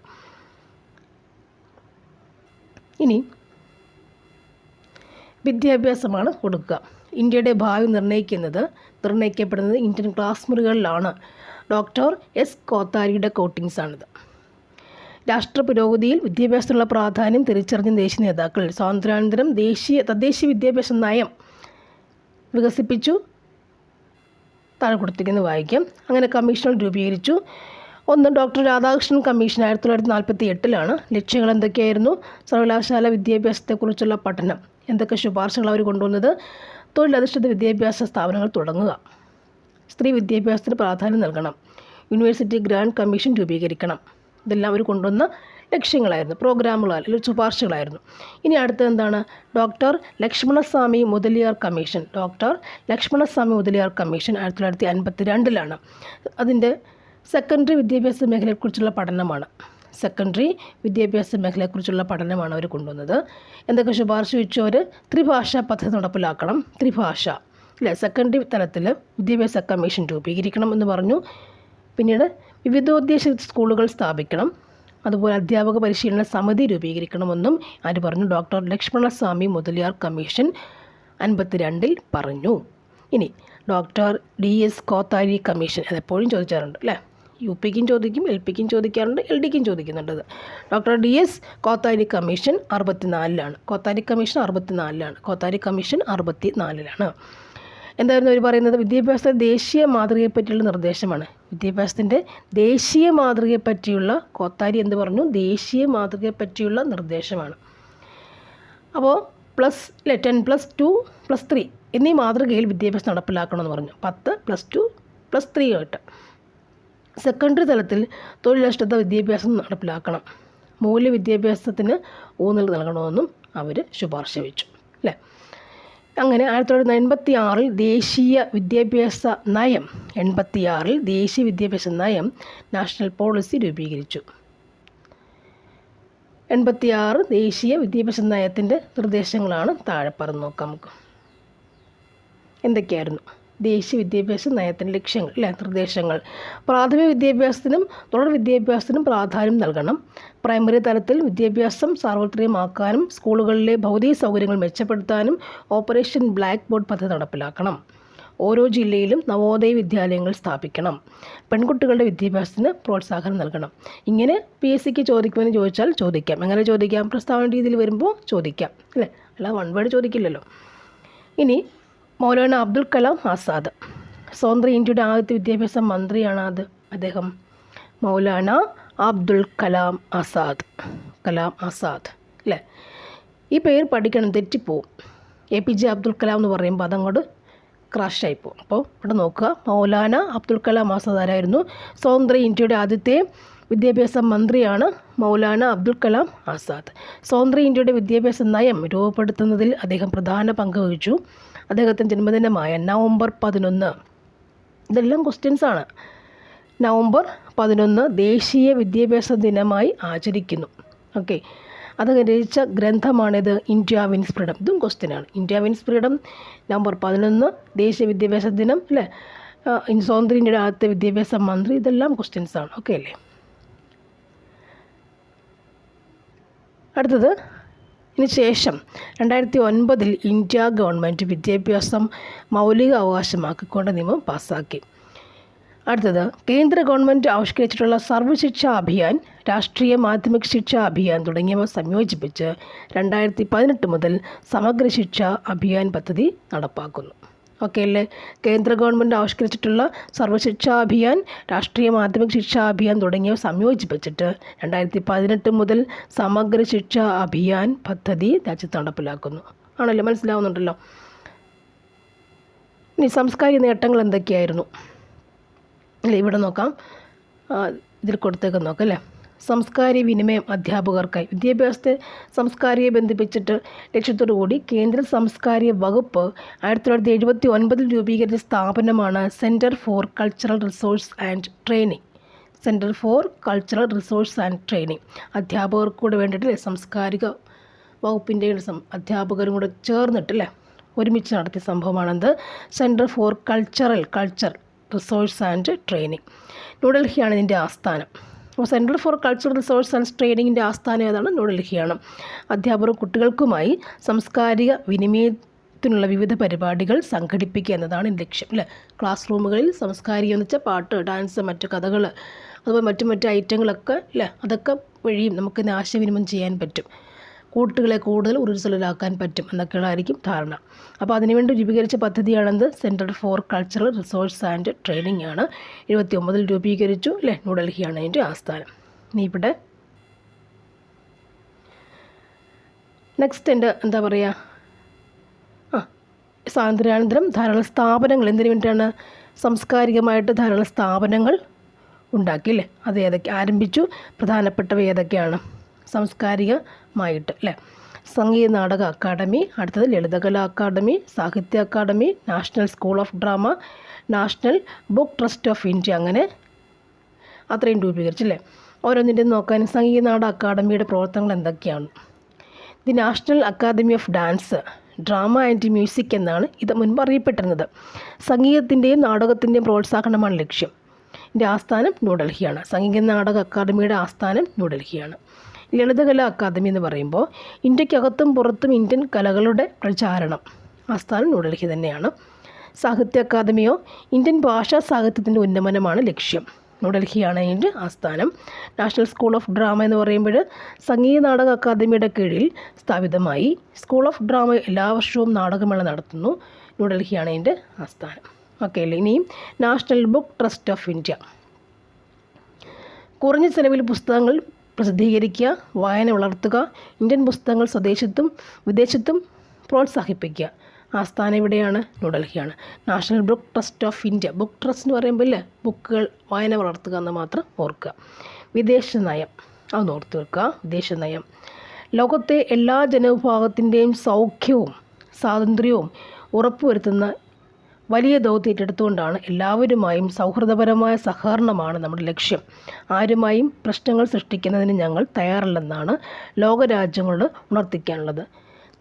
ഇനി വിദ്യാഭ്യാസമാണ് കൊടുക്കുക. ഇന്ത്യയുടെ ഭാവി നിർണ്ണയിക്കപ്പെടുന്നത് ഇന്ത്യൻ ക്ലാസ് മുറികളിലാണ്. ഡോക്ടർ S കോത്താരിയുടെ കോട്ടിങ്സാണിത്. രാഷ്ട്ര പുരോഗതിയിൽ വിദ്യാഭ്യാസത്തിനുള്ള പ്രാധാന്യം തിരിച്ചറിഞ്ഞ ദേശീയ നേതാക്കൾ സ്വാതന്ത്ര്യാനന്തരം തദ്ദേശീയ വിദ്യാഭ്യാസ നയം വികസിപ്പിച്ചു. താഴെ കൊടുത്തിരിക്കുന്നത് വായിക്കാം. അങ്ങനെ കമ്മീഷനുകൾ രൂപീകരിച്ചു. ഒന്ന് ഡോക്ടർ രാധാകൃഷ്ണൻ കമ്മീഷൻ 1948 ലക്ഷ്യങ്ങൾ എന്തൊക്കെയായിരുന്നു? സർവകലാശാല വിദ്യാഭ്യാസത്തെക്കുറിച്ചുള്ള പഠനം. എന്തൊക്കെ ശുപാർശകൾ അവർ കൊണ്ടുവന്നത്? തൊഴിലധിഷ്ഠിത വിദ്യാഭ്യാസ സ്ഥാപനങ്ങൾ തുടങ്ങുക, സ്ത്രീ വിദ്യാഭ്യാസത്തിന് പ്രാധാന്യം നൽകണം, യൂണിവേഴ്സിറ്റി ഗ്രാൻഡ് കമ്മീഷൻ രൂപീകരിക്കണം. ഇതെല്ലാം അവർ കൊണ്ടുവന്ന ലക്ഷ്യങ്ങളായിരുന്നു, പ്രോഗ്രാമുകളായിരുന്നു, ശുപാർശകളായിരുന്നു. ഇനി അടുത്തത് എന്താണ്? Doctor Lakshmanaswami Mudaliar commission. 1952 അതിൻ്റെ സെക്കൻഡറി വിദ്യാഭ്യാസ മേഖലയെക്കുറിച്ചുള്ള പഠനമാണ് അവർ കൊണ്ടുവന്നത്. എന്തൊക്കെ ശുപാർശ വെച്ചു? അവർ ത്രിഭാഷാ പദ്ധതി നടപ്പിലാക്കണം. സെക്കൻഡറി തലത്തിൽ വിദ്യാഭ്യാസ കമ്മീഷൻ രൂപീകരിക്കണം എന്ന് പറഞ്ഞു. പിന്നീട് വിവിധോദ്ദേശ സ്കൂളുകൾ സ്ഥാപിക്കണം. അതുപോലെ അധ്യാപക പരിശീലന സമിതി രൂപീകരിക്കണമെന്നും ആര് പറഞ്ഞു? ഡോക്ടർ ലക്ഷ്മണസ്വാമി മുതലിയാർ കമ്മീഷൻ 1952 പറഞ്ഞു. ഇനി ഡോക്ടർ DS കോത്താരി കമ്മീഷൻ, അതെപ്പോഴും ചോദിച്ചാറുണ്ട് അല്ലേ. UPക്കും ചോദിക്കും, LPക്കും ചോദിക്കാറുണ്ട്, LDക്കും ചോദിക്കുന്നുണ്ട്. Doctor DS Kothari commission 64 Kothari commission 64 എന്തായിരുന്നു അവർ പറയുന്നത്? വിദ്യാഭ്യാസത്തിൻ്റെ ദേശീയ മാതൃകയെപ്പറ്റിയുള്ള നിർദ്ദേശമാണ്. വിദ്യാഭ്യാസത്തിൻ്റെ ദേശീയ മാതൃകയെപ്പറ്റിയുള്ള കോത്താരി എന്ത് പറഞ്ഞു? ദേശീയ മാതൃകയെപ്പറ്റിയുള്ള നിർദ്ദേശമാണ്. അപ്പോൾ 10+2+3 എന്നീ മാതൃകയിൽ വിദ്യാഭ്യാസം നടപ്പിലാക്കണമെന്ന് പറഞ്ഞു. 10+2+3 ആയിട്ട്. സെക്കൻഡറി തലത്തിൽ തൊഴിലധിഷ്ഠിത വിദ്യാഭ്യാസം നടപ്പിലാക്കണം. മൂല്യവിദ്യാഭ്യാസത്തിന് ഊന്നൽ നൽകണമെന്നും അവർ ശുപാർശ വെച്ചു അല്ലേ. അങ്ങനെ 1986 ദേശീയ വിദ്യാഭ്യാസ നയം നാഷണൽ പോളിസി രൂപീകരിച്ചു. 86 ദേശീയ വിദ്യാഭ്യാസ നയത്തിൻ്റെ നിർദ്ദേശങ്ങളാണ് താഴെ പറഞ്ഞു നോക്കാം നമുക്ക്. എന്തൊക്കെയായിരുന്നു ദേശീയ വിദ്യാഭ്യാസ നയത്തിൻ്റെ ലക്ഷ്യങ്ങൾ അല്ലേ, നിർദ്ദേശങ്ങൾ? പ്രാഥമിക വിദ്യാഭ്യാസത്തിനും തുടർ വിദ്യാഭ്യാസത്തിനും പ്രാധാന്യം നൽകണം. പ്രൈമറി തലത്തിൽ വിദ്യാഭ്യാസം സാർവത്രികമാക്കാനും സ്കൂളുകളിലെ ഭൗതിക സൗകര്യങ്ങൾ മെച്ചപ്പെടുത്താനും ഓപ്പറേഷൻ ബ്ലാക്ക് ബോർഡ് പദ്ധതി നടപ്പിലാക്കണം. ഓരോ ജില്ലയിലും നവോദയ വിദ്യാലയങ്ങൾ സ്ഥാപിക്കണം. പെൺകുട്ടികളുടെ വിദ്യാഭ്യാസത്തിന് പ്രോത്സാഹനം നൽകണം. ഇങ്ങനെ PSCക്ക് ചോദിക്കുമെന്ന് ചോദിച്ചാൽ ചോദിക്കാം. എങ്ങനെ ചോദിക്കാം? പ്രസ്താവന രീതിയിൽ വരുമ്പോൾ ചോദിക്കാം, അല്ലേ? അല്ല വൺ വേർഡ് ചോദിക്കില്ലല്ലോ. ഇനി മൗലാന അബ്ദുൽ കലാം ആസാദ്, സ്വതന്ത്ര ഇന്ത്യയുടെ ആദ്യത്തെ വിദ്യാഭ്യാസ മന്ത്രിയാണ് അദ്ദേഹം. മൗലാന അബ്ദുൽ കലാം ആസാദ്, അല്ലേ? ഈ പേര് പഠിക്കണം, തെറ്റിപ്പോവും. APJ അബ്ദുൽ കലാം എന്ന് പറയുമ്പോൾ അതങ്ങോട്ട് ക്രാഷായി പോകും. അപ്പോൾ ഇവിടെ നോക്കുക, മൗലാന അബ്ദുൽ കലാം ആസാദ് ആരായിരുന്നു? സ്വതന്ത്ര ഇന്ത്യയുടെ ആദ്യത്തെ വിദ്യാഭ്യാസ മന്ത്രിയാണ് മൗലാന അബ്ദുൽ കലാം ആസാദ്. സ്വതന്ത്ര ഇന്ത്യയുടെ വിദ്യാഭ്യാസ നയം രൂപപ്പെടുത്തുന്നതിൽ അദ്ദേഹം പ്രധാന പങ്ക് വഹിച്ചു. അദ്ദേഹത്തിൻ്റെ ജന്മദിനമായ നവംബർ 11, ഇതെല്ലാം ക്വസ്റ്റ്യൻസാണ്, നവംബർ 11 ദേശീയ വിദ്യാഭ്യാസ ദിനമായി ആചരിക്കുന്നു. ഓക്കെ, അത് രചിച്ച ഗ്രന്ഥമാണിത്, ഇന്ത്യ വിൻസ് ഫ്രീഡം. ഇതും ക്വസ്റ്റ്യനാണ്. ഇന്ത്യ വിൻസ് ഫ്രീഡം, നവംബർ 11 ദേശീയ വിദ്യാഭ്യാസ ദിനം, അല്ലേ? സ്വതന്ത്ര ഇന്ത്യയുടെ ആദ്യത്തെ വിദ്യാഭ്യാസ മന്ത്രി, ഇതെല്ലാം ക്വസ്റ്റ്യൻസാണ്. ഓക്കെ അല്ലേ? അടുത്തത്, ഇതിന് ശേഷം 2009 ഇന്ത്യ ഗവൺമെൻറ് വിദ്യാഭ്യാസം മൗലിക അവകാശമാക്കിക്കൊണ്ട് നിയമം പാസ്സാക്കി. അടുത്തത്, കേന്ദ്ര ഗവൺമെൻറ് ആവിഷ്കരിച്ചിട്ടുള്ള സർവ്വശിക്ഷാ അഭിയാൻ, രാഷ്ട്രീയ മാധ്യമിക് ശിക്ഷാ അഭിയാൻ തുടങ്ങിയവ സംയോജിപ്പിച്ച് 2018 മുതൽ സമഗ്ര ശിക്ഷാ അഭിയാൻ പദ്ധതി നടപ്പാക്കുന്നു. ഓക്കെ അല്ലേ? കേന്ദ്ര ഗവൺമെൻറ് ആവിഷ്കരിച്ചിട്ടുള്ള സർവ്വശിക്ഷാ അഭിയാൻ, രാഷ്ട്രീയ മാധ്യമിക് ശിക്ഷാ അഭിയാൻ തുടങ്ങിയവ സംയോജിപ്പിച്ചിട്ട് 2018 മുതൽ സമഗ്ര ശിക്ഷാ അഭിയാൻ പദ്ധതി രാജ്യത്ത് നടപ്പിലാക്കുന്നു. ആണല്ലോ, മനസ്സിലാവുന്നുണ്ടല്ലോ. ഇനി സാംസ്കാരിക നേട്ടങ്ങൾ എന്തൊക്കെയായിരുന്നു അല്ലേ? ഇവിടെ നോക്കാം, ഇതിൽ കൊടുത്തേക്ക് നോക്കാം, അല്ലേ? സംസ്കാരിക വിനിമയം അധ്യാപകർക്കായി. വിദ്യാഭ്യാസത്തെ സംസ്കാരിയെ ബന്ധിപ്പിച്ചിട്ട് ലക്ഷ്യത്തോടു കൂടി കേന്ദ്ര സാംസ്കാരിക വകുപ്പ് 1979 രൂപീകരിച്ച സ്ഥാപനമാണ് centre for cultural resource and training. അധ്യാപകർക്ക് കൂടെ വേണ്ടിയിട്ടല്ലേ, സാംസ്കാരിക വകുപ്പിൻ്റെ അധ്യാപകരും കൂടെ ചേർന്നിട്ടല്ലേ ഒരുമിച്ച് നടത്തിയ സംഭവമാണെന്ത്? Centre for culture resource and training. ന്യൂഡൽഹിയാണ് ഇതിൻ്റെ ആസ്ഥാനം. അപ്പോൾ centre for cultural resource and ട്രെയിനിങ്ങിൻ്റെ ആസ്ഥാനം ഏതാണ്? ന്യൂഡൽഹിയാണ്. അധ്യാപകർ കുട്ടികൾക്കുമായി സാംസ്കാരിക വിനിമയത്തിനുള്ള വിവിധ പരിപാടികൾ സംഘടിപ്പിക്കുക എന്നതാണ് ലക്ഷ്യം, അല്ലേ? ക്ലാസ് റൂമുകളിൽ സാംസ്കാരികം എന്ന് വെച്ചാൽ പാട്ട്, ഡാൻസ്, മറ്റ് കഥകൾ, അതുപോലെ മറ്റ് ഐറ്റങ്ങളൊക്കെ, അല്ലേ? അതൊക്കെ വഴിയും നമുക്ക് ആശയവിനിമയം ചെയ്യാൻ പറ്റും, കൂട്ടുകളെ കൂടുതൽ ഊർജ്ജസ്വലരാക്കാൻ പറ്റും എന്നൊക്കെയായിരിക്കും ധാരണ. അപ്പോൾ അതിനുവേണ്ടി രൂപീകരിച്ച പദ്ധതിയാണെന്ത്? Centre for cultural resource and training ആണ്. 1979 രൂപീകരിച്ചു, അല്ലേ? ന്യൂഡൽഹിയാണ് അതിൻ്റെ ആസ്ഥാനം. ഇനി ഇവിടെ നെക്സ്റ്റ് എന്താ പറയുക, സ്വാതന്ത്ര്യാനന്തരം ധാരാളം സ്ഥാപനങ്ങൾ, എന്തിനു വേണ്ടിയിട്ടാണ്? സാംസ്കാരികമായിട്ട് ധാരാളം സ്ഥാപനങ്ങൾ ഉണ്ടാക്കി, അല്ലേ? അത് ഏതൊക്കെ ആരംഭിച്ചു? പ്രധാനപ്പെട്ടവ ഏതൊക്കെയാണ് സാംസ്കാരികമായിട്ട്, അല്ലേ? സംഗീത നാടക അക്കാദമി, അടുത്തത് Lalit Kala Akademi, Sahitya Akademi, National School of Drama, National book trust of India, അങ്ങനെ അത്രയും രൂപീകരിച്ചല്ലേ. ഓരോന്നിൻ്റെയും നോക്കാൻ സംഗീത നാടക അക്കാദമിയുടെ പ്രവർത്തനങ്ങൾ എന്തൊക്കെയാണ്? The National Academy of Dance, Drama and Music എന്നാണ് ഇത് മുൻപ് അറിയപ്പെട്ടിരുന്നത്. സംഗീതത്തിൻ്റെയും നാടകത്തിൻ്റെയും പ്രോത്സാഹനമാണ് ലക്ഷ്യം. ഇതിൻ്റെ ആസ്ഥാനം ന്യൂഡൽഹിയാണ്. സംഗീത നാടക അക്കാദമിയുടെ ആസ്ഥാനം ന്യൂഡൽഹിയാണ്. ലളിതകലാ അക്കാദമി എന്ന് പറയുമ്പോൾ ഇന്ത്യക്കകത്തും പുറത്തും ഇന്ത്യൻ കലകളുടെ പ്രചാരണം, ആസ്ഥാനം ന്യൂഡൽഹി തന്നെയാണ്. സാഹിത്യ അക്കാദമിയോ ഇന്ത്യൻ ഭാഷാ സാഹിത്യത്തിൻ്റെ ഉന്നമനമാണ് ലക്ഷ്യം. ന്യൂഡൽഹിയാണ് അതിൻ്റെ ആസ്ഥാനം. നാഷണൽ സ്കൂൾ ഓഫ് ഡ്രാമ എന്ന് പറയുമ്പോൾ സംഗീത നാടക അക്കാദമിയുടെ കീഴിൽ സ്ഥാപിതമായി. സ്കൂൾ ഓഫ് ഡ്രാമ എല്ലാ വർഷവും നാടകമേള നടത്തുന്നു. ന്യൂഡൽഹിയാണ് അതിൻ്റെ ആസ്ഥാനം. ഓക്കെ അല്ലേ? ഇനിയും national book trust of India, കുറഞ്ഞ ചെലവിൽ പുസ്തകങ്ങൾ പ്രസിദ്ധീകരിക്കുക, വായന വളർത്തുക, ഇന്ത്യൻ പുസ്തകങ്ങൾ സ്വദേശത്തും വിദേശത്തും പ്രോത്സാഹിപ്പിക്കുക. ആസ്ഥാനം എവിടെയാണ്? ന്യൂഡൽഹിയാണ്. National book trust of India, book trust എന്ന് പറയുമ്പോൾ ഇല്ലേ, ബുക്കുകൾ വായന വളർത്തുക എന്ന് മാത്രം ഓർക്കുക. വിദേശ നയം, അതൊന്ന് ഓർത്ത് വെക്കുക. വിദേശ നയം ലോകത്തെ എല്ലാ ജനവിഭാഗത്തിൻ്റെയും സൗഖ്യവും സ്വാതന്ത്ര്യവും ഉറപ്പുവരുത്തുന്ന വലിയ ദൗത്യം ഏറ്റെടുത്തുകൊണ്ടാണ് എല്ലാവരുമായും സൗഹൃദപരമായ സഹകരണമാണ് നമ്മുടെ ലക്ഷ്യം. ആരുമായും പ്രശ്നങ്ങൾ സൃഷ്ടിക്കുന്നതിന് ഞങ്ങൾ തയ്യാറല്ലെന്നാണ് ലോകരാജ്യങ്ങളോട് ഉണർത്തിക്കാനുള്ളത്.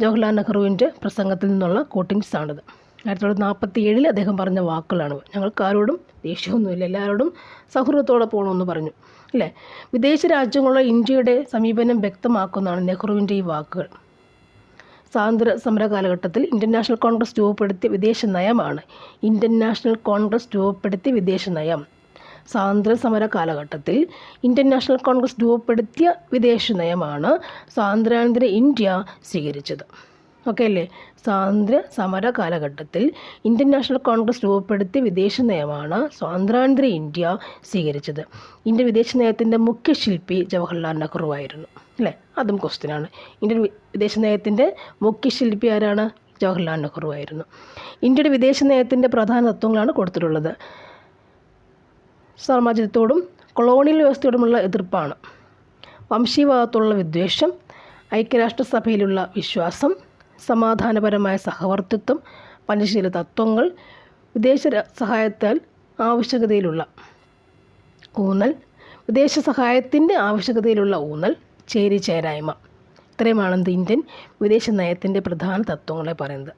ജവഹർലാൽ നെഹ്റുവിൻ്റെ പ്രസംഗത്തിൽ നിന്നുള്ള കോട്ടിങ്സാണിത്. 1947 അദ്ദേഹം പറഞ്ഞ വാക്കുകളാണ്. ഞങ്ങൾക്ക് ആരോടും ദേഷ്യമൊന്നുമില്ല, എല്ലാവരോടും സൗഹൃദത്തോടെ പോകണമെന്ന് പറഞ്ഞു, അല്ലേ? വിദേശ രാജ്യങ്ങളുള്ള ഇന്ത്യയുടെ സമീപനം വ്യക്തമാക്കുന്നതാണ് നെഹ്റുവിൻ്റെ ഈ വാക്കുകൾ. സ്വാതന്ത്ര്യ സമര കാലഘട്ടത്തിൽ ഇന്ത്യൻ നാഷണൽ കോൺഗ്രസ് രൂപപ്പെടുത്തിയ വിദേശ നയമാണ്. ഇന്ത്യൻ നാഷണൽ കോൺഗ്രസ് രൂപപ്പെടുത്തിയ വിദേശ നയം. സ്വാതന്ത്ര്യ സമര കാലഘട്ടത്തിൽ ഇന്ത്യൻ നാഷണൽ കോൺഗ്രസ് രൂപപ്പെടുത്തിയ വിദേശ നയമാണ് സ്വാതന്ത്ര്യാനന്തര ഇന്ത്യ സ്വീകരിച്ചത്. ഓക്കെ അല്ലേ? സ്വാതന്ത്ര്യ സമര കാലഘട്ടത്തിൽ ഇന്ത്യൻ നാഷണൽ കോൺഗ്രസ് രൂപപ്പെടുത്തിയ വിദേശ നയമാണ് സ്വാതന്ത്ര്യാനന്തര ഇന്ത്യ സ്വീകരിച്ചത്. ഇന്ത്യൻ വിദേശ നയത്തിൻ്റെ മുഖ്യ ശില്പി ജവഹർലാൽ നെഹ്റു ആയിരുന്നു അല്ലേ? അതും ക്വസ്റ്റ്യനാണ്. ഇന്ത്യൻ വിദേശ നയത്തിൻ്റെ മുഖ്യ ശില്പി ആരാണ്? ജവഹർലാൽ നെഹ്റു ആയിരുന്നു. ഇന്ത്യയുടെ വിദേശ നയത്തിൻ്റെ പ്രധാന തത്വങ്ങളാണ് കൊടുത്തിട്ടുള്ളത്. സാമ്രാജ്യത്തോടും കൊളോണിയൽ വ്യവസ്ഥയോടുമുള്ള എതിർപ്പാണ്. വംശീയവാദത്തോടുള്ള വിദ്വേഷം, ഐക്യരാഷ്ട്രസഭയിലുള്ള വിശ്വാസം, സമാധാനപരമായ സഹവർത്തിത്വം, പഞ്ചശീല തത്വങ്ങൾ, വിദേശ സഹായത്താൽ ആവശ്യകതയിലുള്ള ഊന്നൽ, വിദേശ സഹായത്തിൻ്റെ ആവശ്യകതയിലുള്ള ഊന്നൽ, ചേരിചേരായ്മ. ഇത്രയുമാണ് ഇന്ത്യൻ വിദേശ നയത്തിൻ്റെ പ്രധാന തത്വങ്ങളെ പറയുന്നത്.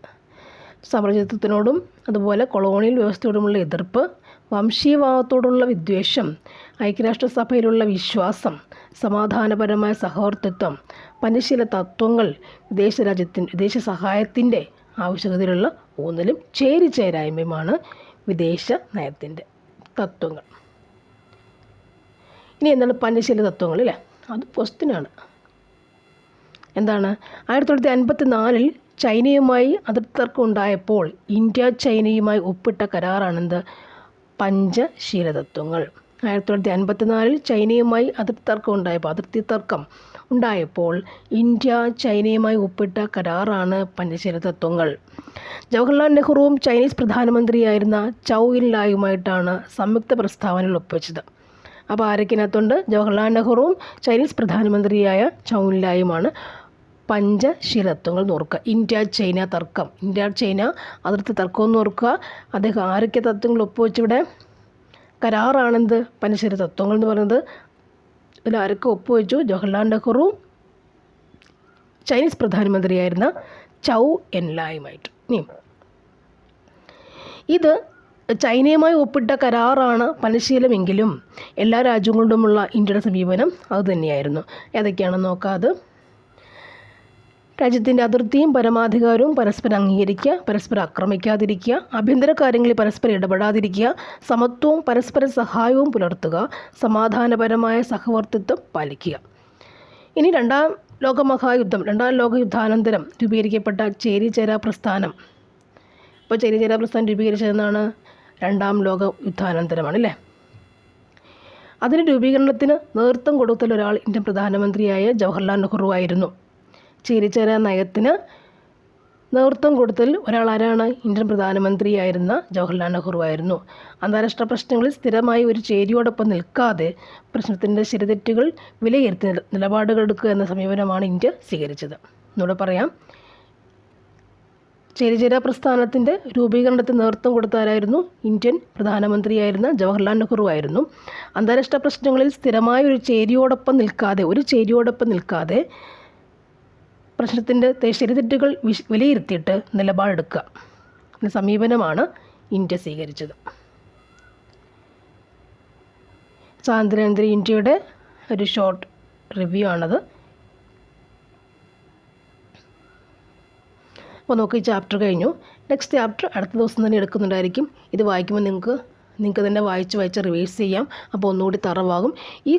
സാമ്രാജ്യത്വത്തിനോടും അതുപോലെ കൊളോണിയൽ വ്യവസ്ഥയോടുമുള്ള എതിർപ്പ്, വംശീയവാദത്തോടുള്ള വിദ്വേഷം, ഐക്യരാഷ്ട്രസഭയിലുള്ള വിശ്വാസം, സമാധാനപരമായ സഹവർത്തിത്വം, പഞ്ചശീല തത്വങ്ങൾ, വിദേശ സഹായത്തിൻ്റെ ആവശ്യകതയിലുള്ള ഊന്നലും ചേരിചേരായ്മയുമാണ് വിദേശ നയത്തിൻ്റെ തത്വങ്ങൾ. ഇനി എന്താണ് പഞ്ചശീല തത്വങ്ങൾ അല്ലേ? അത് ക്വസ്റ്റ്യനാണ്. എന്താണ്? 1954 ചൈനയുമായി അതിർത്തർക്കം ഉണ്ടായപ്പോൾ ഇന്ത്യ ചൈനയുമായി ഒപ്പിട്ട കരാറാണെന്ത്? പഞ്ചശീല തത്വങ്ങൾ. 1954 ചൈനയുമായി അതിർത്തി തർക്കം ഉണ്ടായപ്പോൾ ഇന്ത്യ ചൈനയുമായി ഒപ്പിട്ട കരാറാണ് പഞ്ചശീല തത്വങ്ങൾ. ജവഹർലാൽ നെഹ്റുവും ചൈനീസ് പ്രധാനമന്ത്രിയായിരുന്ന ചൗ ഇൻ ലായുമായിട്ടാണ് സംയുക്ത പ്രസ്താവനയിൽ ഒപ്പുവെച്ചത്. അപ്പോൾ ആരൊക്കെയകത്തുണ്ട്? ജവഹർലാൽ നെഹ്റുവും ചൈനീസ് പ്രധാനമന്ത്രിയായ ചൗ ഇൻ ലായുമാണ് പഞ്ചശീല തത്വങ്ങൾ എന്ന് ഓർക്കുക. ഇന്ത്യ ചൈന തർക്കം, ഇന്ത്യ ചൈന അതിർത്തി തർക്കം എന്ന് ഓർക്കുക. അദ്ദേഹം ആരൊക്കെ തത്വങ്ങൾ ഒപ്പുവെച്ചിവിടെ? കരാറാണെന്ത്? പഞ്ചശീല തത്വങ്ങൾ എന്ന് പറയുന്നത്. ഇതിൽ ആരൊക്കെ ഒപ്പുവെച്ചു? ജവഹർലാൽ നെഹ്റു ചൈനീസ് പ്രധാനമന്ത്രിയായിരുന്ന ചൗ എൻ ലായുമായിട്ട്. ഇത് ചൈനയുമായി ഒപ്പിട്ട കരാറാണ് പഞ്ചശീലമെങ്കിലും എല്ലാ രാജ്യങ്ങളുമുള്ള ഇന്ത്യയുടെ സമീപനം അതുതന്നെയായിരുന്നു. ഏതൊക്കെയാണെന്ന് നോക്കാതെ രാജ്യത്തിൻ്റെ അതിർത്തിയും പരമാധികാരവും പരസ്പരം അംഗീകരിക്കുക, പരസ്പരം ആക്രമിക്കാതിരിക്കുക, ആഭ്യന്തര കാര്യങ്ങളിൽ പരസ്പരം ഇടപെടാതിരിക്കുക, സമത്വവും പരസ്പര സഹായവും പുലർത്തുക, സമാധാനപരമായ സഹവർത്തിത്വം പാലിക്കുക. ഇനി രണ്ടാം ലോകയുദ്ധാനന്തരം രൂപീകരിക്കപ്പെട്ട ചേരിചേരാ പ്രസ്ഥാനം. ഇപ്പോൾ ചേരിചേരാ പ്രസ്ഥാനം രൂപീകരിച്ചതെന്നാണ്? രണ്ടാം ലോക യുദ്ധാനന്തരമാണ് അല്ലേ? അതിന് രൂപീകരണത്തിന് നേതൃത്വം കൊടുത്ത ഒരാൾ ഇന്ത്യൻ പ്രധാനമന്ത്രിയായ ജവഹർലാൽ നെഹ്റു ആയിരുന്നു. ചേരിചേരാ നയത്തിന് നേതൃത്വം കൊടുത്തതിൽ ഒരാൾ ആരാണ്? ഇന്ത്യൻ പ്രധാനമന്ത്രിയായിരുന്ന ജവഹർലാൽ നെഹ്റു ആയിരുന്നു. അന്താരാഷ്ട്ര പ്രശ്നങ്ങളിൽ സ്ഥിരമായി ഒരു ചേരിയോടൊപ്പം നിൽക്കാതെ പ്രശ്നത്തിൻ്റെ ശരിതെറ്റുകൾ വിലയിരുത്തി നിലപാടുകൾ എടുക്കുക എന്ന സമീപനമാണ് ഇന്ത്യ സ്വീകരിച്ചത്. എന്നൂടെ പറയാം. ചേരിചേരാ പ്രസ്ഥാനത്തിൻ്റെ രൂപീകരണത്തിന് നേതൃത്വം കൊടുത്തവരായിരുന്നു ഇന്ത്യൻ പ്രധാനമന്ത്രിയായിരുന്ന ജവഹർലാൽ നെഹ്റു ആയിരുന്നു. അന്താരാഷ്ട്ര പ്രശ്നങ്ങളിൽ സ്ഥിരമായ ഒരു ചേരിയോടൊപ്പം നിൽക്കാതെ പ്രശ്നത്തിൻ്റെ ശരിതെറ്റുകൾ വിലയിരുത്തിയിട്ട് നിലപാടെടുക്കുക എന്ന സമീപനമാണ് ഇന്ത്യ സ്വീകരിച്ചത്. സ്വാതന്ത്ര്യാനന്തര ഇന്ത്യയുടെ ഒരു ഷോർട്ട് റിവ്യൂ ആണത്. അപ്പോൾ നമുക്ക് ഈ ചാപ്റ്റർ കഴിഞ്ഞു. നെക്സ്റ്റ് ചാപ്റ്റർ അടുത്ത ദിവസം തന്നെ എടുക്കുന്നുണ്ടായിരിക്കും. ഇത് വായിക്കുമ്പോൾ നിങ്ങൾക്ക് തന്നെ വായിച്ച് റിവൈസ് ചെയ്യാം. അപ്പോൾ ഒന്നുകൂടി തറവാകും. ഈ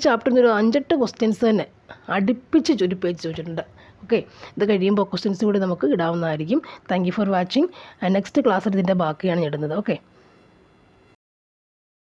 ചാപ്റ്ററിൽ ഒരു 5-8 ക്വസ്റ്റ്യൻസ് തന്നെ അടുപ്പിച്ച് ഒരു പേജ് ചോദിച്ചിട്ടുണ്ട്. ഓക്കെ, ഇത് കഴിയുമ്പോൾ ക്വസ്റ്റ്യൻസ് കൂടി നമുക്ക് ഇടാവുന്നതായിരിക്കും. Thank you for watching. Next ക്ലാസ്സിൽ ഇതിൻ്റെ ബാക്കിയാണ് ഇടുന്നത്. ഓക്കെ.